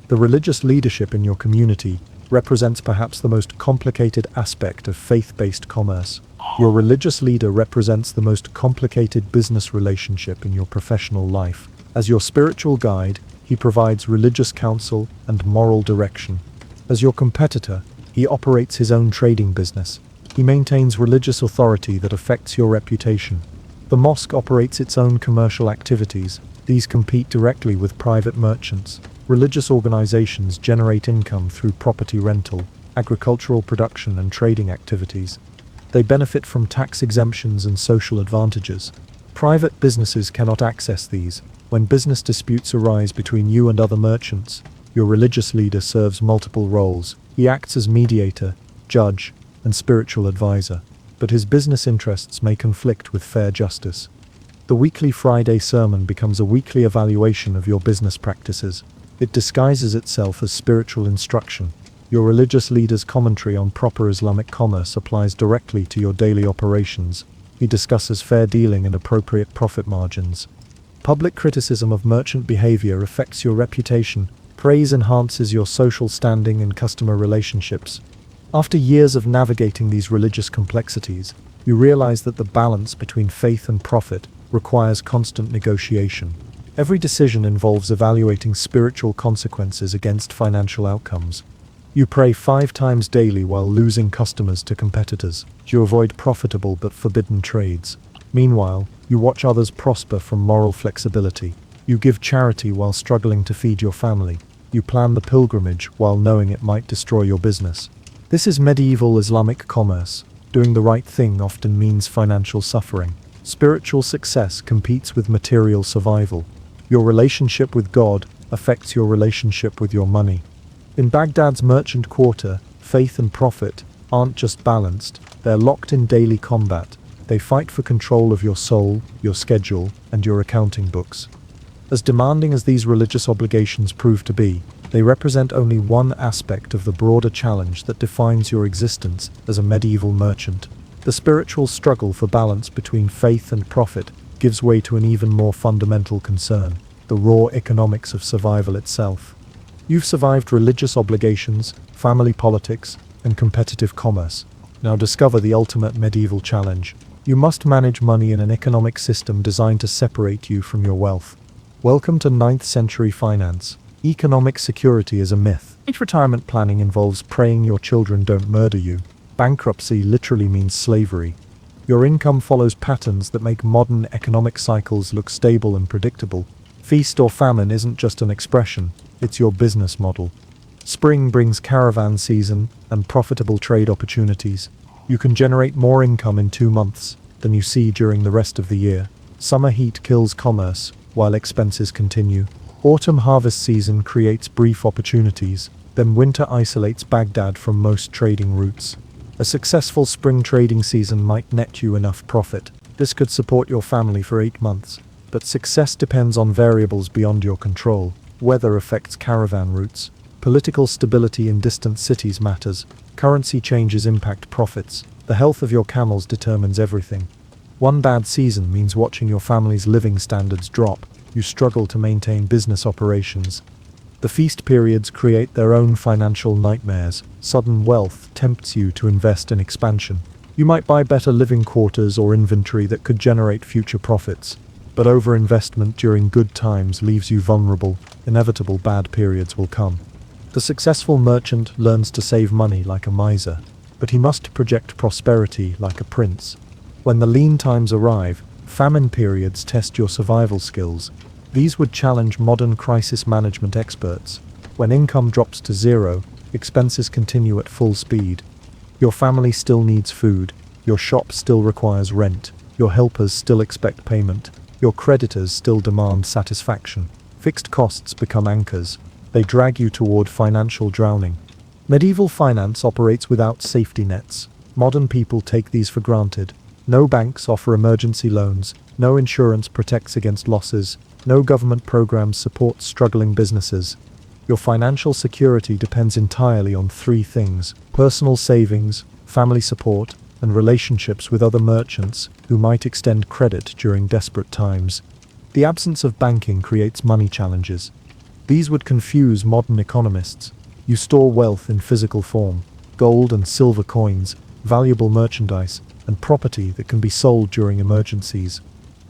The religious leadership in your community represents perhaps the most complicated aspect of faith-based commerce. Your religious leader represents the most complicated business relationship in your professional life. As your spiritual guide, he provides religious counsel and moral direction. As your competitor, he operates his own trading business. He maintains religious authority that affects your reputation. The mosque operates its own commercial activities. These compete directly with private merchants. Religious organizations generate income through property rental, agricultural production, and trading activities. They benefit from tax exemptions and social advantages. Private businesses cannot access these. When business disputes arise between you and other merchants, your religious leader serves multiple roles. He acts as mediator, judge, and spiritual advisor, but his business interests may conflict with fair justice. The weekly Friday sermon becomes a weekly evaluation of your business practices. It disguises itself as spiritual instruction. Your religious leader's commentary on proper Islamic commerce applies directly to your daily operations. He discusses fair dealing and appropriate profit margins. Public criticism of merchant behavior affects your reputation. Praise enhances your social standing and customer relationships. After years of navigating these religious complexities, you realize that the balance between faith and profit requires constant negotiation. Every decision involves evaluating spiritual consequences against financial outcomes. You pray 5 times daily while losing customers to competitors. You avoid profitable but forbidden trades. Meanwhile, you watch others prosper from moral flexibility. You give charity while struggling to feed your family. You plan the pilgrimage while knowing it might destroy your business. This is medieval Islamic commerce. Doing the right thing often means financial suffering. Spiritual success competes with material survival. Your relationship with God affects your relationship with your money. In Baghdad's merchant quarter, faith and profit aren't just balanced, they're locked in daily combat. They fight for control of your soul, your schedule, and your accounting books. As demanding as these religious obligations prove to be, they represent only one aspect of the broader challenge that defines your existence as a medieval merchant. The spiritual struggle for balance between faith and profit gives way to an even more fundamental concern: the raw economics of survival itself. You've survived religious obligations, family politics, and competitive commerce. Now discover the ultimate medieval challenge. You must manage money in an economic system designed to separate you from your wealth. Welcome to 9th century finance. Economic security is a myth. Retirement planning involves praying your children don't murder you. Bankruptcy literally means slavery. Your income follows patterns that make modern economic cycles look stable and predictable. Feast or famine isn't just an expression, it's your business model. Spring brings caravan season and profitable trade opportunities. You can generate more income in 2 months than you see during the rest of the year. Summer heat kills commerce, while expenses continue. Autumn harvest season creates brief opportunities, then winter isolates Baghdad from most trading routes. A successful spring trading season might net you enough profit. This could support your family for 8 months, but success depends on variables beyond your control. Weather affects caravan routes. Political stability in distant cities matters. Currency changes impact profits. The health of your camels determines everything. One bad season means watching your family's living standards drop. You struggle to maintain business operations. The feast periods create their own financial nightmares. Sudden wealth tempts you to invest in expansion. You might buy better living quarters or inventory that could generate future profits. But overinvestment during good times leaves you vulnerable. Inevitable bad periods will come. The successful merchant learns to save money like a miser, but he must project prosperity like a prince. When the lean times arrive, famine periods test your survival skills. These would challenge modern crisis management experts. When income drops to zero, expenses continue at full speed. Your family still needs food, your shop still requires rent, your helpers still expect payment, your creditors still demand satisfaction. Fixed costs become anchors. They drag you toward financial drowning. Medieval finance operates without safety nets. Modern people take these for granted. No banks offer emergency loans, no insurance protects against losses, no government programs support struggling businesses. Your financial security depends entirely on 3 things: personal savings, family support, and relationships with other merchants who might extend credit during desperate times. The absence of banking creates money challenges. These would confuse modern economists. You store wealth in physical form: gold and silver coins, valuable merchandise, and property that can be sold during emergencies.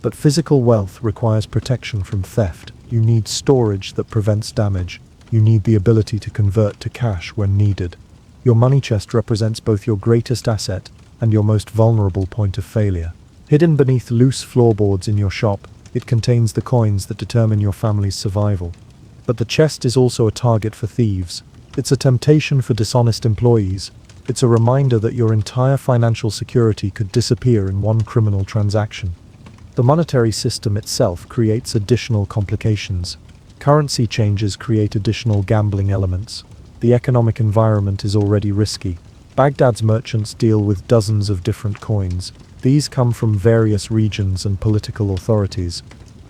But physical wealth requires protection from theft. You need storage that prevents damage. You need the ability to convert to cash when needed. Your money chest represents both your greatest asset and your most vulnerable point of failure. Hidden beneath loose floorboards in your shop, it contains the coins that determine your family's survival. But the chest is also a target for thieves. It's a temptation for dishonest employees. It's a reminder that your entire financial security could disappear in one criminal transaction. The monetary system itself creates additional complications. Currency changes create additional gambling elements. The economic environment is already risky. Baghdad's merchants deal with dozens of different coins. These come from various regions and political authorities.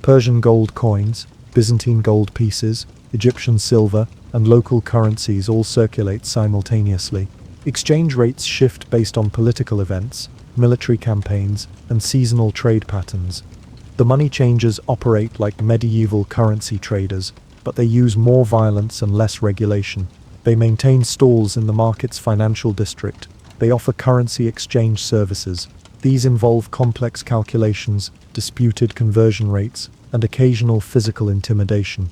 Persian gold coins, Byzantine gold pieces, Egyptian silver, and local currencies all circulate simultaneously. Exchange rates shift based on political events, military campaigns, and seasonal trade patterns. The money changers operate like medieval currency traders, but they use more violence and less regulation. They maintain stalls in the market's financial district. They offer currency exchange services. These involve complex calculations, disputed conversion rates, and occasional physical intimidation.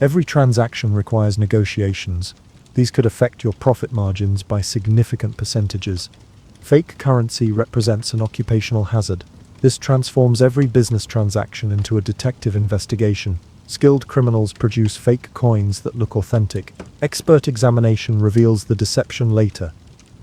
Every transaction requires negotiations. These could affect your profit margins by significant percentages. Fake currency represents an occupational hazard. This transforms every business transaction into a detective investigation. Skilled criminals produce fake coins that look authentic. Expert examination reveals the deception later.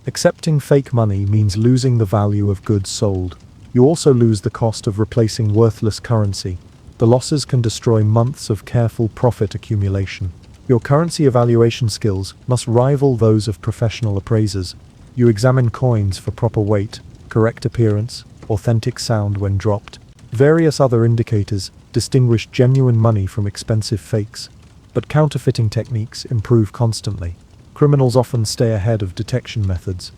Accepting fake money means losing the value of goods sold. You also lose the cost of replacing worthless currency. The losses can destroy months of careful profit accumulation. Your currency evaluation skills must rival those of professional appraisers. You examine coins for proper weight, correct appearance, authentic sound when dropped. Various other indicators distinguish genuine money from expensive fakes. But counterfeiting techniques improve constantly. Criminals often stay ahead of detection methods.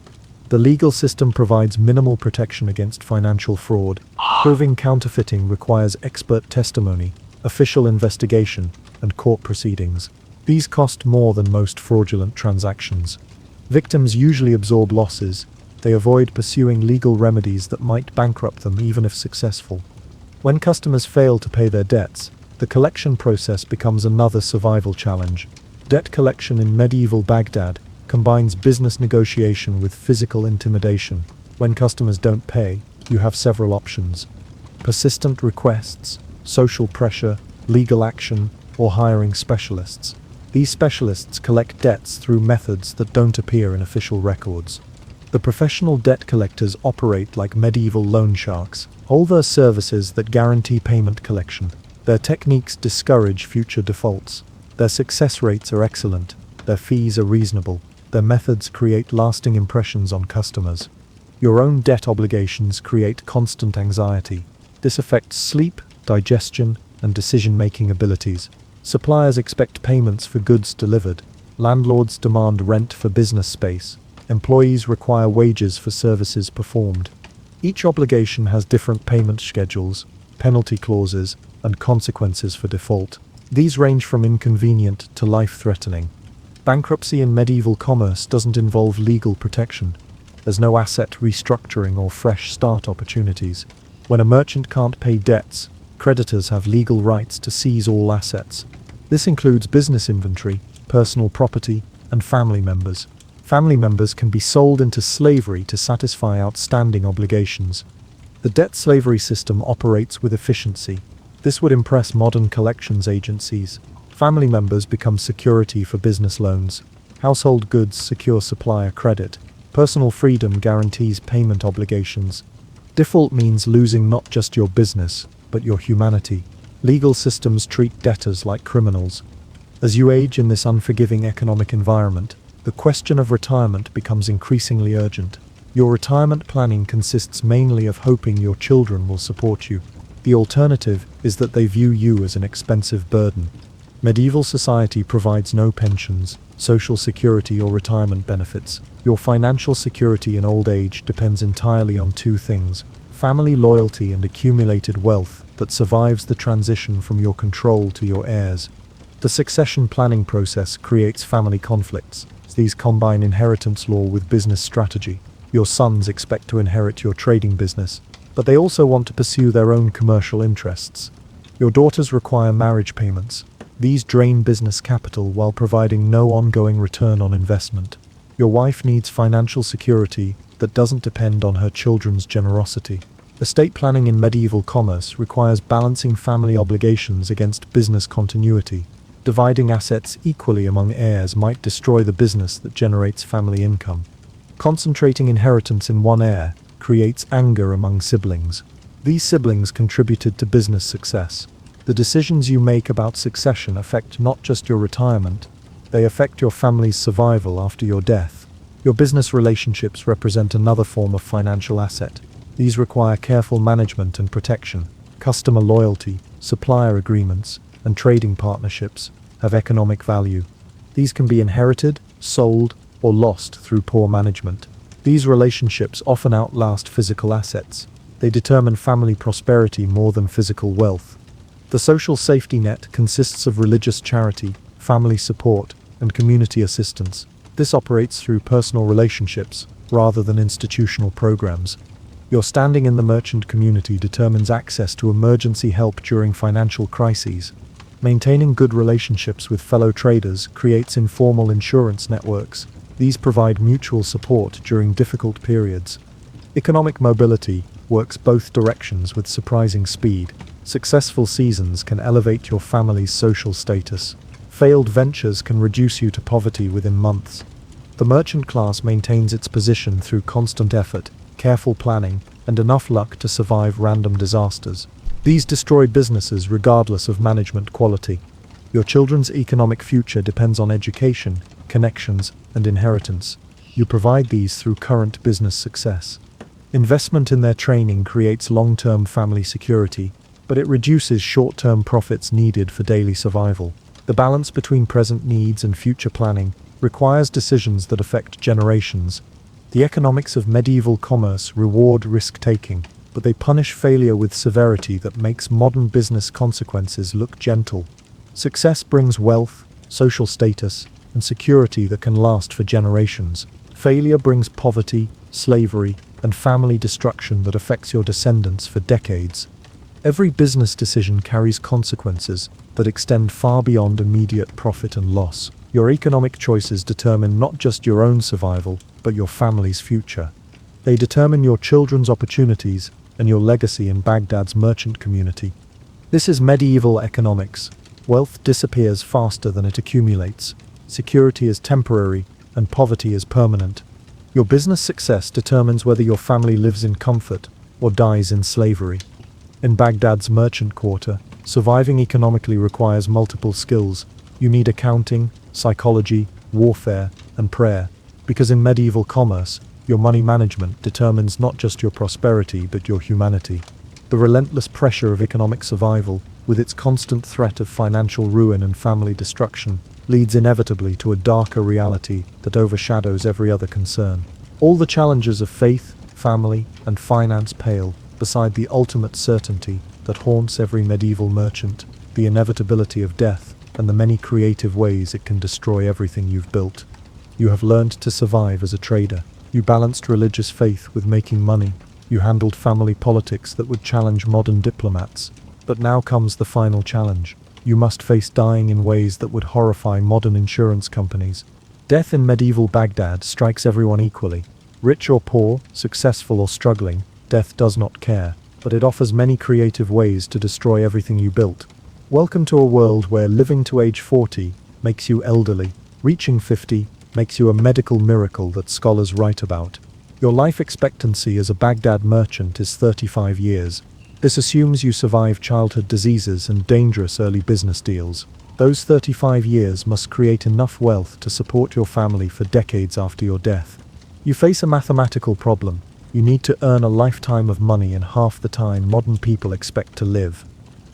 The legal system provides minimal protection against financial fraud. Proving counterfeiting requires expert testimony, official investigation, and court proceedings. These cost more than most fraudulent transactions. Victims usually absorb losses. They avoid pursuing legal remedies that might bankrupt them even if successful. When customers fail to pay their debts, the collection process becomes another survival challenge. Debt collection in medieval Baghdad combines business negotiation with physical intimidation. When customers don't pay, you have several options: persistent requests, social pressure, legal action, or hiring specialists. These specialists collect debts through methods that don't appear in official records. The professional debt collectors operate like medieval loan sharks, offer services that guarantee payment collection. Their techniques discourage future defaults. Their success rates are excellent. Their fees are reasonable. Their methods create lasting impressions on customers. Your own debt obligations create constant anxiety. This affects sleep, digestion, and decision-making abilities. Suppliers expect payments for goods delivered. Landlords demand rent for business space. Employees require wages for services performed. Each obligation has different payment schedules, penalty clauses, and consequences for default. These range from inconvenient to life-threatening. Bankruptcy in medieval commerce doesn't involve legal protection. There's no asset restructuring or fresh start opportunities. When a merchant can't pay debts, creditors have legal rights to seize all assets. This includes business inventory, personal property, and family members. Family members can be sold into slavery to satisfy outstanding obligations. The debt slavery system operates with efficiency. This would impress modern collections agencies. Family members become security for business loans. Household goods secure supplier credit. Personal freedom guarantees payment obligations. Default means losing not just your business, but your humanity. Legal systems treat debtors like criminals. As you age in this unforgiving economic environment, the question of retirement becomes increasingly urgent. Your retirement planning consists mainly of hoping your children will support you. The alternative is that they view you as an expensive burden. Medieval society provides no pensions, social security, or retirement benefits. Your financial security in old age depends entirely on two things: family loyalty and accumulated wealth that survives the transition from your control to your heirs. The succession planning process creates family conflicts. These combine inheritance law with business strategy. Your sons expect to inherit your trading business, but they also want to pursue their own commercial interests. Your daughters require marriage payments. These drain business capital while providing no ongoing return on investment. Your wife needs financial security that doesn't depend on her children's generosity. Estate planning in medieval commerce requires balancing family obligations against business continuity. Dividing assets equally among heirs might destroy the business that generates family income. Concentrating inheritance in one heir creates anger among siblings. These siblings contributed to business success. The decisions you make about succession affect not just your retirement, they affect your family's survival after your death. Your business relationships represent another form of financial asset. These require careful management and protection. Customer loyalty, supplier agreements, and trading partnerships have economic value. These can be inherited, sold, or lost through poor management. These relationships often outlast physical assets. They determine family prosperity more than physical wealth. The social safety net consists of religious charity, family support, and community assistance. This operates through personal relationships rather than institutional programs. Your standing in the merchant community determines access to emergency help during financial crises. Maintaining good relationships with fellow traders creates informal insurance networks. These provide mutual support during difficult periods. Economic mobility works both directions with surprising speed. Successful seasons can elevate your family's social status. Failed ventures can reduce you to poverty within months. The merchant class maintains its position through constant effort, careful planning, and enough luck to survive random disasters. These destroy businesses regardless of management quality. Your children's economic future depends on education, connections, and inheritance. You provide these through current business success. Investment in their training creates long-term family security, but it reduces short-term profits needed for daily survival. The balance between present needs and future planning requires decisions that affect generations. The economics of medieval commerce reward risk-taking, but they punish failure with severity that makes modern business consequences look gentle. Success brings wealth, social status, and security that can last for generations. Failure brings poverty, slavery, and family destruction that affects your descendants for decades. Every business decision carries consequences that extend far beyond immediate profit and loss. Your economic choices determine not just your own survival, but your family's future. They determine your children's opportunities and your legacy in Baghdad's merchant community. This is medieval economics. Wealth disappears faster than it accumulates. Security is temporary, and poverty is permanent. Your business success determines whether your family lives in comfort or dies in slavery. In Baghdad's merchant quarter, surviving economically requires multiple skills. You need accounting, psychology, warfare, and prayer, because in medieval commerce, your money management determines not just your prosperity but your humanity. The relentless pressure of economic survival, with its constant threat of financial ruin and family destruction, leads inevitably to a darker reality that overshadows every other concern. All the challenges of faith, family, and finance pale beside the ultimate certainty that haunts every medieval merchant, the inevitability of death, and the many creative ways it can destroy everything you've built. You have learned to survive as a trader. You balanced religious faith with making money. You handled family politics that would challenge modern diplomats. But now comes the final challenge. You must face dying in ways that would horrify modern insurance companies. Death in medieval Baghdad strikes everyone equally. Rich or poor, successful or struggling, death does not care, but it offers many creative ways to destroy everything you built. Welcome to a world where living to age 40 makes you elderly. Reaching 50 makes you a medical miracle that scholars write about. Your life expectancy as a Baghdad merchant is 35 years. This assumes you survive childhood diseases and dangerous early business deals. Those 35 years must create enough wealth to support your family for decades after your death. You face a mathematical problem. You need to earn a lifetime of money in half the time modern people expect to live.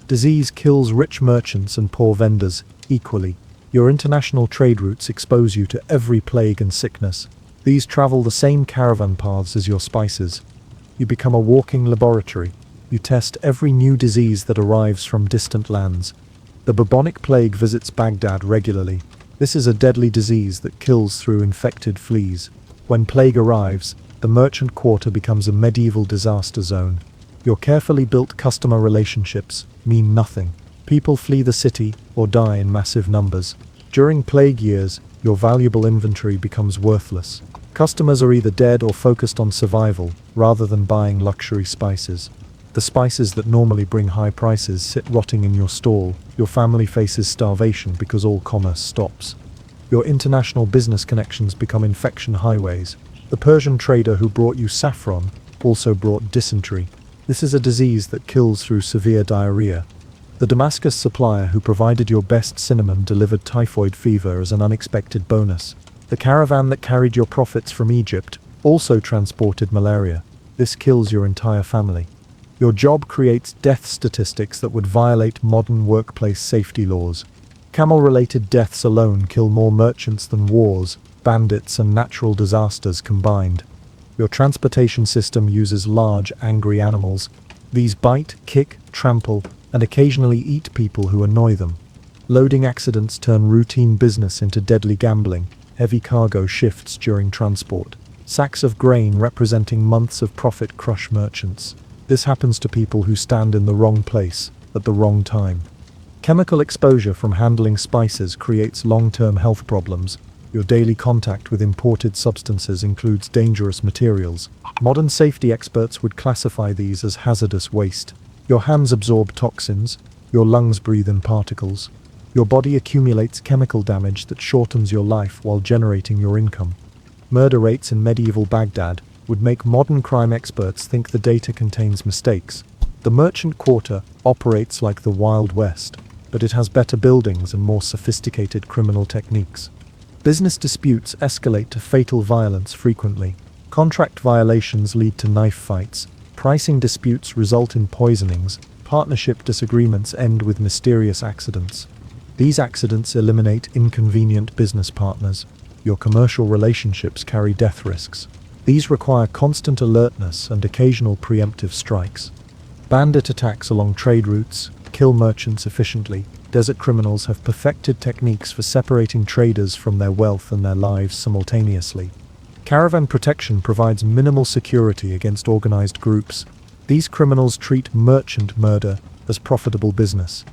Disease kills rich merchants and poor vendors equally. Your international trade routes expose you to every plague and sickness. These travel the same caravan paths as your spices. You become a walking laboratory. You test every new disease that arrives from distant lands. The bubonic plague visits Baghdad regularly. This is a deadly disease that kills through infected fleas. When plague arrives, the merchant quarter becomes a medieval disaster zone. Your carefully built customer relationships mean nothing. People flee the city or die in massive numbers. During plague years, your valuable inventory becomes worthless. Customers are either dead or focused on survival, rather than buying luxury spices. The spices that normally bring high prices sit rotting in your stall. Your family faces starvation because all commerce stops. Your international business connections become infection highways. The Persian trader who brought you saffron also brought dysentery. This is a disease that kills through severe diarrhea. The Damascus supplier who provided your best cinnamon delivered typhoid fever as an unexpected bonus. The caravan that carried your profits from Egypt also transported malaria. This kills your entire family. Your job creates death statistics that would violate modern workplace safety laws. Camel-related deaths alone kill more merchants than wars, bandits, and natural disasters combined. Your transportation system uses large, angry animals. These bite, kick, trample, and occasionally eat people who annoy them. Loading accidents turn routine business into deadly gambling. Heavy cargo shifts during transport. Sacks of grain representing months of profit crush merchants. This happens to people who stand in the wrong place at the wrong time. Chemical exposure from handling spices creates long-term health problems. Your daily contact with imported substances includes dangerous materials. Modern safety experts would classify these as hazardous waste. Your hands absorb toxins. Your lungs breathe in particles. Your body accumulates chemical damage that shortens your life while generating your income. Murder rates in medieval Baghdad would make modern crime experts think the data contains mistakes. The merchant quarter operates like the Wild West, but it has better buildings and more sophisticated criminal techniques. Business disputes escalate to fatal violence frequently. Contract violations lead to knife fights. Pricing disputes result in poisonings. Partnership disagreements end with mysterious accidents. These accidents eliminate inconvenient business partners. Your commercial relationships carry death risks. These require constant alertness and occasional preemptive strikes. Bandit attacks along trade routes kill merchants efficiently. Desert criminals have perfected techniques for separating traders from their wealth and their lives simultaneously. Caravan protection provides minimal security against organized groups. These criminals treat merchant murder as profitable business.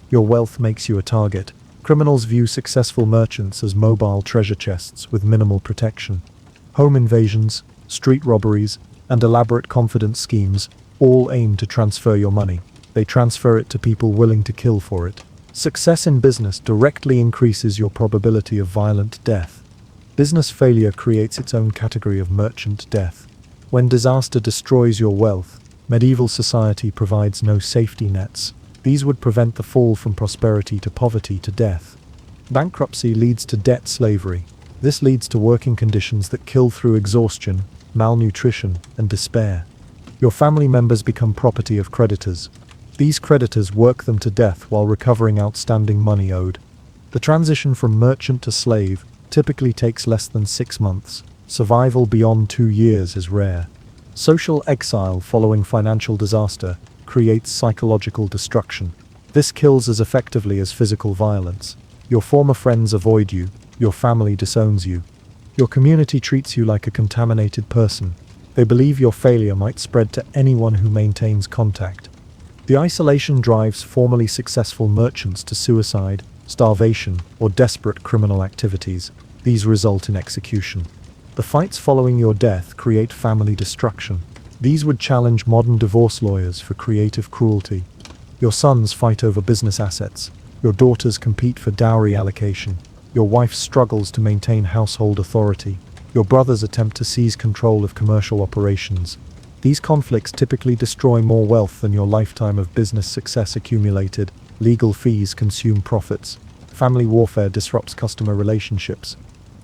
Your wealth makes you a target. Criminals view successful merchants as mobile treasure chests with minimal protection. Home invasions, street robberies, and elaborate confidence schemes all aim to transfer your money. They transfer it to people willing to kill for it. Success in business directly increases your probability of violent death. Business failure creates its own category of merchant death. When disaster destroys your wealth, medieval society provides no safety nets. These would prevent the fall from prosperity to poverty to death. Bankruptcy leads to debt slavery. This leads to working conditions that kill through exhaustion, malnutrition, and despair. Your family members become property of creditors. These creditors work them to death while recovering outstanding money owed. The transition from merchant to slave typically takes less than 6 months. Survival beyond 2 years is rare. Social exile following financial disaster creates psychological destruction. This kills as effectively as physical violence. Your former friends avoid you. Your family disowns you. Your community treats you like a contaminated person. They believe your failure might spread to anyone who maintains contact. The isolation drives formerly successful merchants to suicide, starvation, or desperate criminal activities. These result in execution. The fights following your death create family destruction. These would challenge modern divorce lawyers for creative cruelty. Your sons fight over business assets. Your daughters compete for dowry allocation. Your wife struggles to maintain household authority. Your brothers attempt to seize control of commercial operations. These conflicts typically destroy more wealth than your lifetime of business success accumulated. Legal fees consume profits. Family warfare disrupts customer relationships.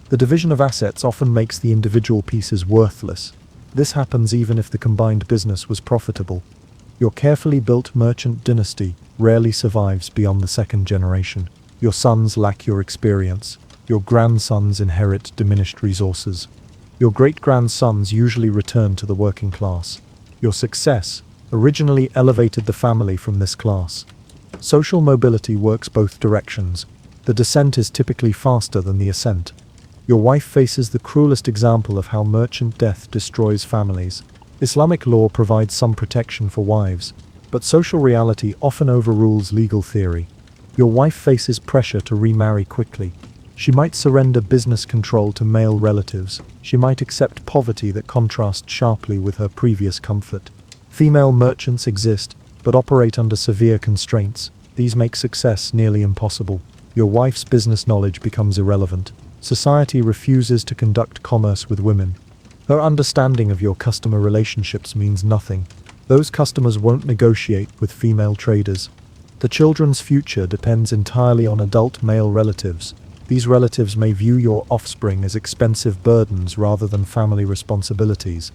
The division of assets often makes the individual pieces worthless. This happens even if the combined business was profitable. Your carefully built merchant dynasty rarely survives beyond the second generation. Your sons lack your experience. Your grandsons inherit diminished resources. Your great-grandsons usually return to the working class. Your success originally elevated the family from this class. Social mobility works both directions. The descent is typically faster than the ascent. Your wife faces the cruelest example of how merchant death destroys families. Islamic law provides some protection for wives, but social reality often overrules legal theory. Your wife faces pressure to remarry quickly. She might surrender business control to male relatives. She might accept poverty that contrasts sharply with her previous comfort. Female merchants exist, but operate under severe constraints. These make success nearly impossible. Your wife's business knowledge becomes irrelevant. Society refuses to conduct commerce with women. Her understanding of your customer relationships means nothing. Those customers won't negotiate with female traders. The children's future depends entirely on adult male relatives. These relatives may view your offspring as expensive burdens rather than family responsibilities.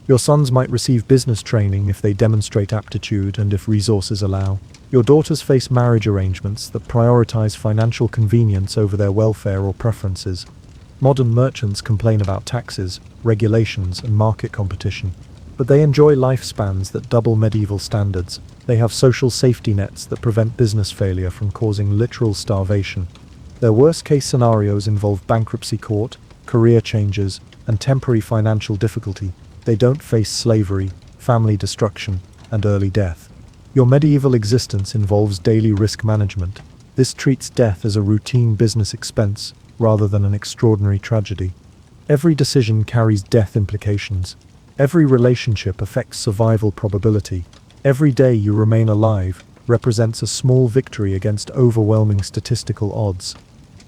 Your sons might receive business training if they demonstrate aptitude and if resources allow. Your daughters face marriage arrangements that prioritize financial convenience over their welfare or preferences. Modern merchants complain about taxes, regulations, and market competition, but they enjoy lifespans that double medieval standards. They have social safety nets that prevent business failure from causing literal starvation. Their worst-case scenarios involve bankruptcy court, career changes, and temporary financial difficulty. They don't face slavery, family destruction, and early death. Your medieval existence involves daily risk management. This treats death as a routine business expense rather than an extraordinary tragedy. Every decision carries death implications. Every relationship affects survival probability. Every day you remain alive represents a small victory against overwhelming statistical odds.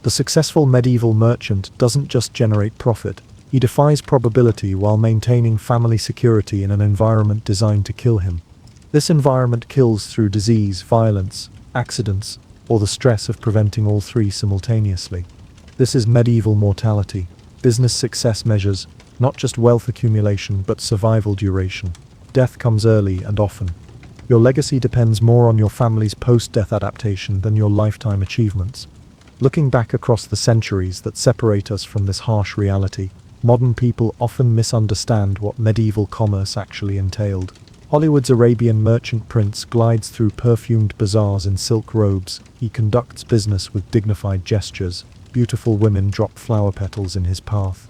The successful medieval merchant doesn't just generate profit, he defies probability while maintaining family security in an environment designed to kill him. This environment kills through disease, violence, accidents, or the stress of preventing all three simultaneously. This is medieval mortality. Business success measures not just wealth accumulation but survival duration. Death comes early and often. Your legacy depends more on your family's post-death adaptation than your lifetime achievements. Looking back across the centuries that separate us from this harsh reality, Modern people often misunderstand what medieval commerce actually entailed. Hollywood's Arabian merchant prince glides through perfumed bazaars in silk robes. He conducts business with dignified gestures. Beautiful women drop flower petals in his path.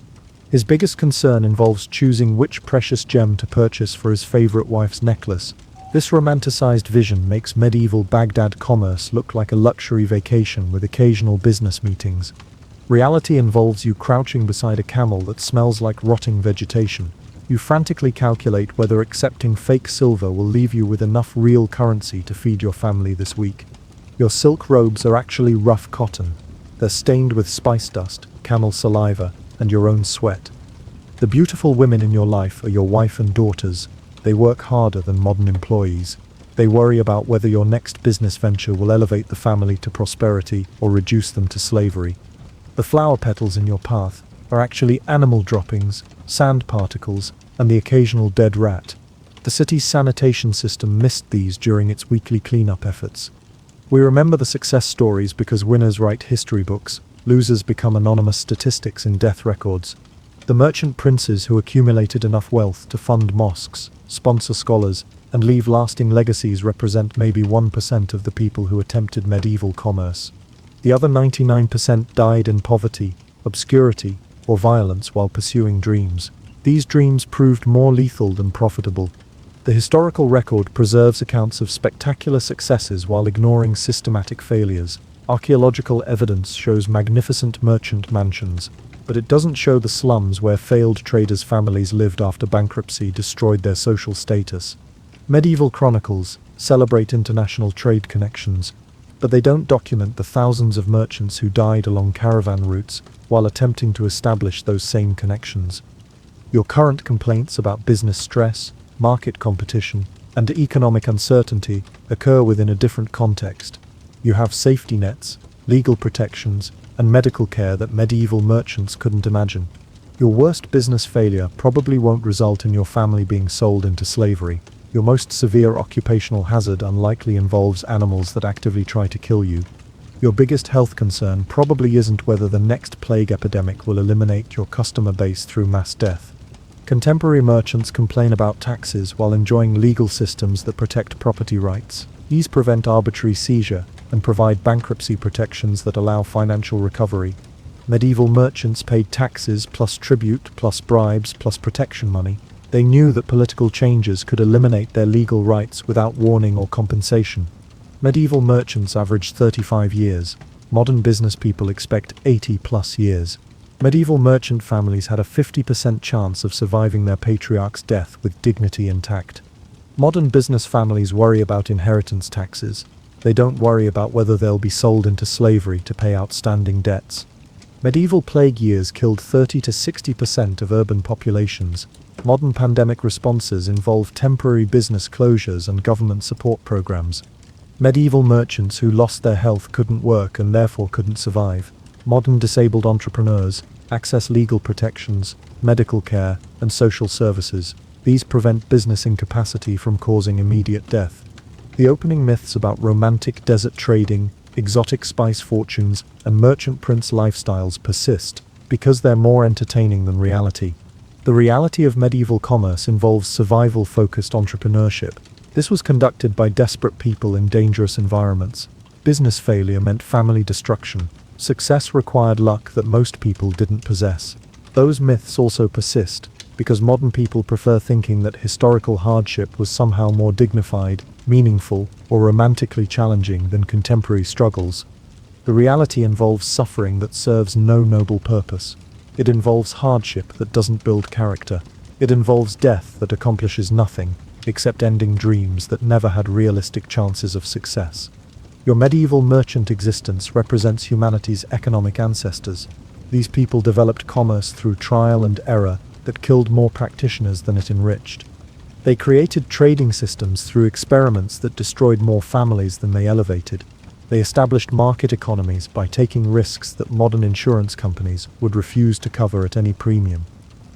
His biggest concern involves choosing which precious gem to purchase for his favorite wife's necklace. This romanticized vision makes medieval Baghdad commerce look like a luxury vacation with occasional business meetings. Reality involves you crouching beside a camel that smells like rotting vegetation. You frantically calculate whether accepting fake silver will leave you with enough real currency to feed your family this week. Your silk robes are actually rough cotton. They're stained with spice dust, camel saliva, and your own sweat. The beautiful women in your life are your wife and daughters. They work harder than modern employees. They worry about whether your next business venture will elevate the family to prosperity or reduce them to slavery. The flower petals in your path are actually animal droppings, sand particles, and the occasional dead rat. The city's sanitation system missed these during its weekly cleanup efforts. We remember the success stories because winners write history books, losers become anonymous statistics in death records. The merchant princes who accumulated enough wealth to fund mosques, sponsor scholars, and leave lasting legacies represent maybe 1% of the people who attempted medieval commerce. The other 99% died in poverty, obscurity, or violence while pursuing dreams. These dreams proved more lethal than profitable. The historical record preserves accounts of spectacular successes while ignoring systematic failures. Archaeological evidence shows magnificent merchant mansions, but it doesn't show the slums where failed traders' families lived after bankruptcy destroyed their social status. Medieval chronicles celebrate international trade connections, but they don't document the thousands of merchants who died along caravan routes while attempting to establish those same connections. Your current complaints about business stress, market competition, and economic uncertainty occur within a different context. You have safety nets, legal protections, and medical care that medieval merchants couldn't imagine. Your worst business failure probably won't result in your family being sold into slavery. Your most severe occupational hazard unlikely involves animals that actively try to kill you. Your biggest health concern probably isn't whether the next plague epidemic will eliminate your customer base through mass death. Contemporary merchants complain about taxes while enjoying legal systems that protect property rights. These prevent arbitrary seizure and provide bankruptcy protections that allow financial recovery. Medieval merchants paid taxes plus tribute plus bribes plus protection money. They knew that political changes could eliminate their legal rights without warning or compensation. Medieval merchants averaged 35 years. Modern business people expect 80+ years. Medieval merchant families had a 50% chance of surviving their patriarch's death with dignity intact. Modern business families worry about inheritance taxes. They don't worry about whether they'll be sold into slavery to pay outstanding debts. Medieval plague years killed 30 to 60% of urban populations. Modern pandemic responses involve temporary business closures and government support programs. Medieval merchants who lost their health couldn't work and therefore couldn't survive. Modern disabled entrepreneurs access legal protections, medical care, and social services. These prevent business incapacity from causing immediate death. The opening myths about romantic desert trading, exotic spice fortunes, and merchant prince lifestyles persist because they're more entertaining than reality. The reality of medieval commerce involves survival-focused entrepreneurship. This was conducted by desperate people in dangerous environments. Business failure meant family destruction. Success required luck that most people didn't possess. Those myths also persist because modern people prefer thinking that historical hardship was somehow more dignified, meaningful, or romantically challenging than contemporary struggles. The reality involves suffering that serves no noble purpose. It involves hardship that doesn't build character. It involves death that accomplishes nothing, except ending dreams that never had realistic chances of success. Your medieval merchant existence represents humanity's economic ancestors. These people developed commerce through trial and error that killed more practitioners than it enriched. They created trading systems through experiments that destroyed more families than they elevated. They established market economies by taking risks that modern insurance companies would refuse to cover at any premium.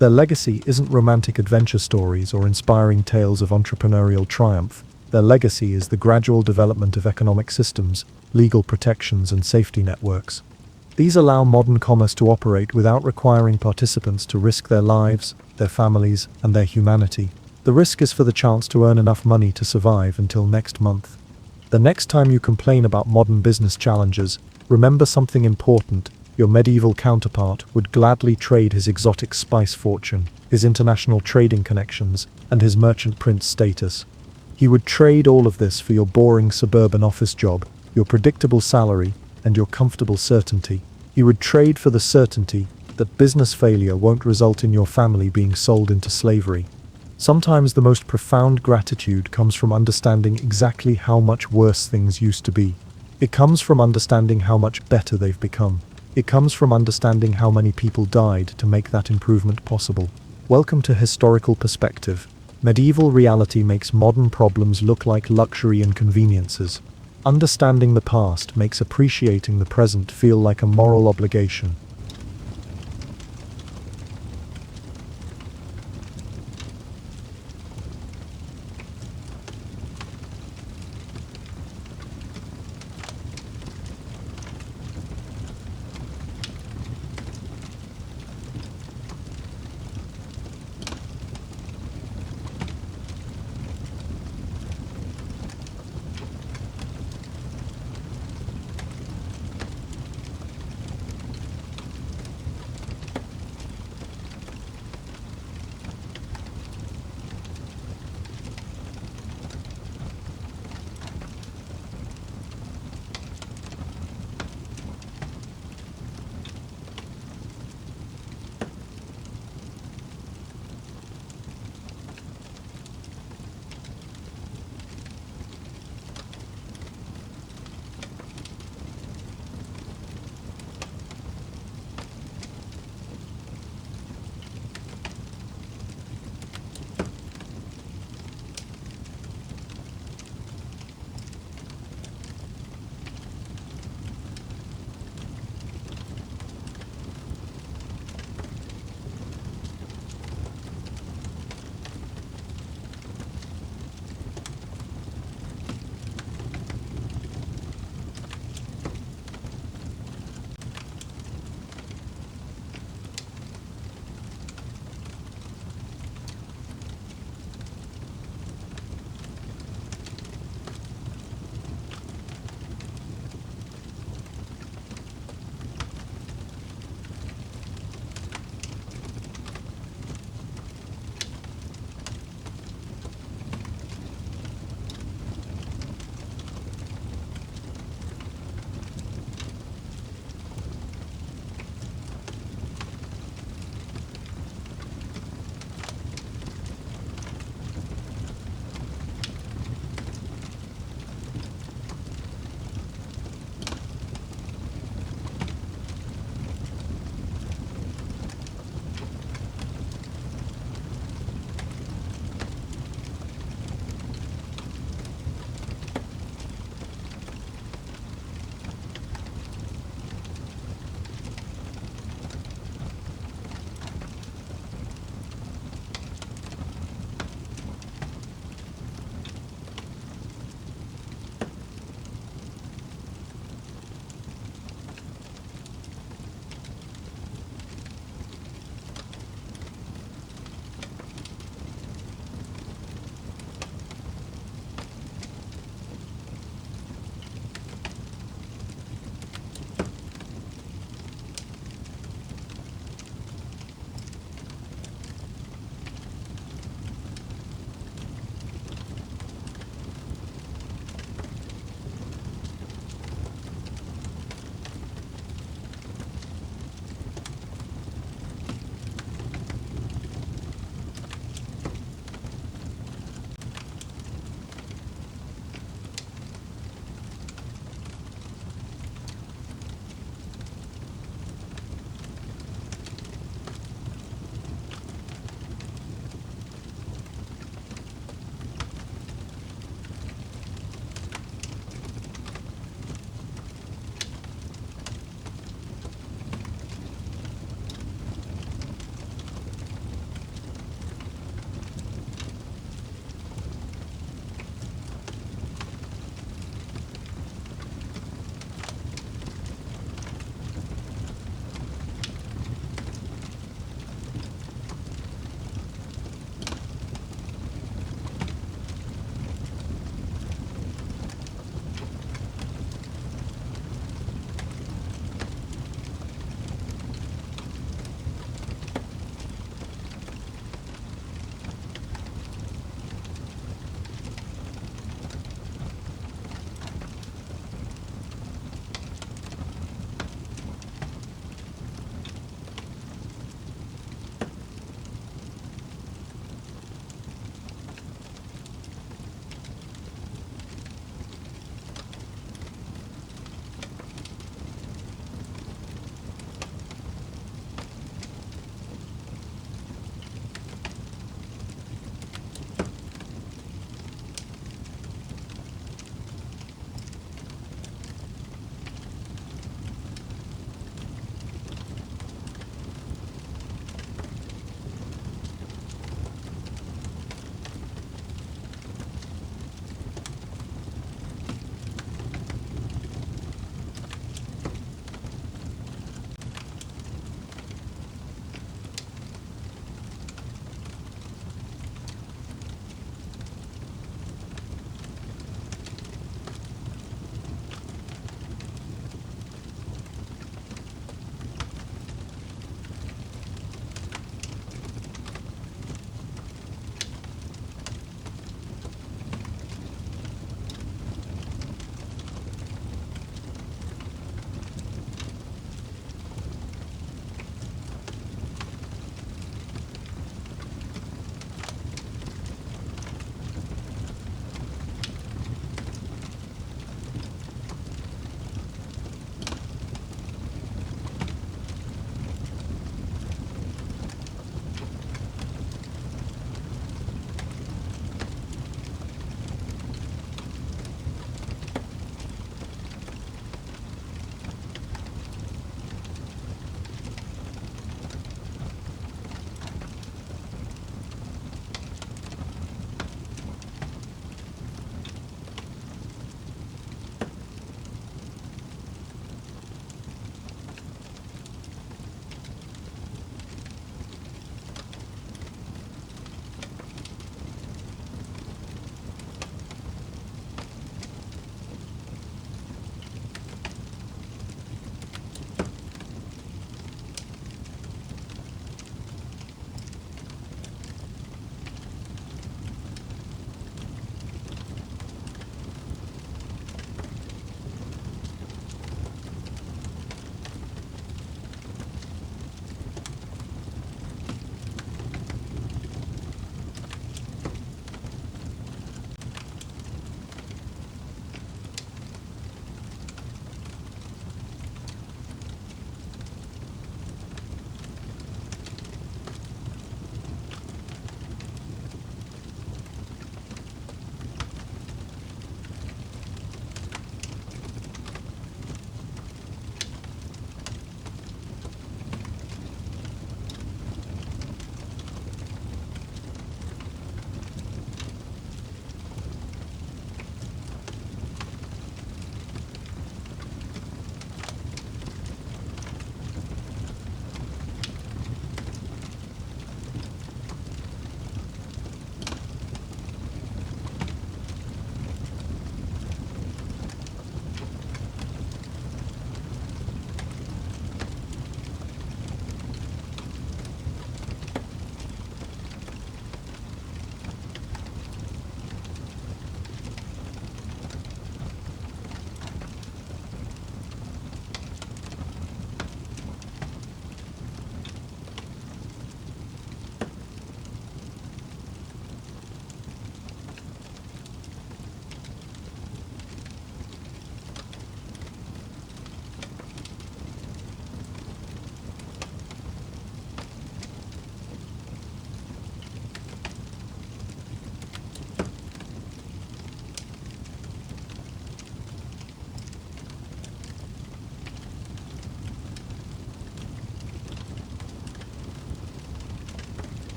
Their legacy isn't romantic adventure stories or inspiring tales of entrepreneurial triumph. Their legacy is the gradual development of economic systems, legal protections, and safety networks. These allow modern commerce to operate without requiring participants to risk their lives, their families, and their humanity. The risk is for the chance to earn enough money to survive until next month. The next time you complain about modern business challenges, remember something important. Your medieval counterpart would gladly trade his exotic spice fortune, his international trading connections, and his merchant prince status. He would trade all of this for your boring suburban office job, your predictable salary, and your comfortable certainty. He would trade for the certainty that business failure won't result in your family being sold into slavery. Sometimes the most profound gratitude comes from understanding exactly how much worse things used to be. It comes from understanding how much better they've become. It comes from understanding how many people died to make that improvement possible. Welcome to Historical Perspective. Medieval reality makes modern problems look like luxury and conveniences. Understanding the past makes appreciating the present feel like a moral obligation.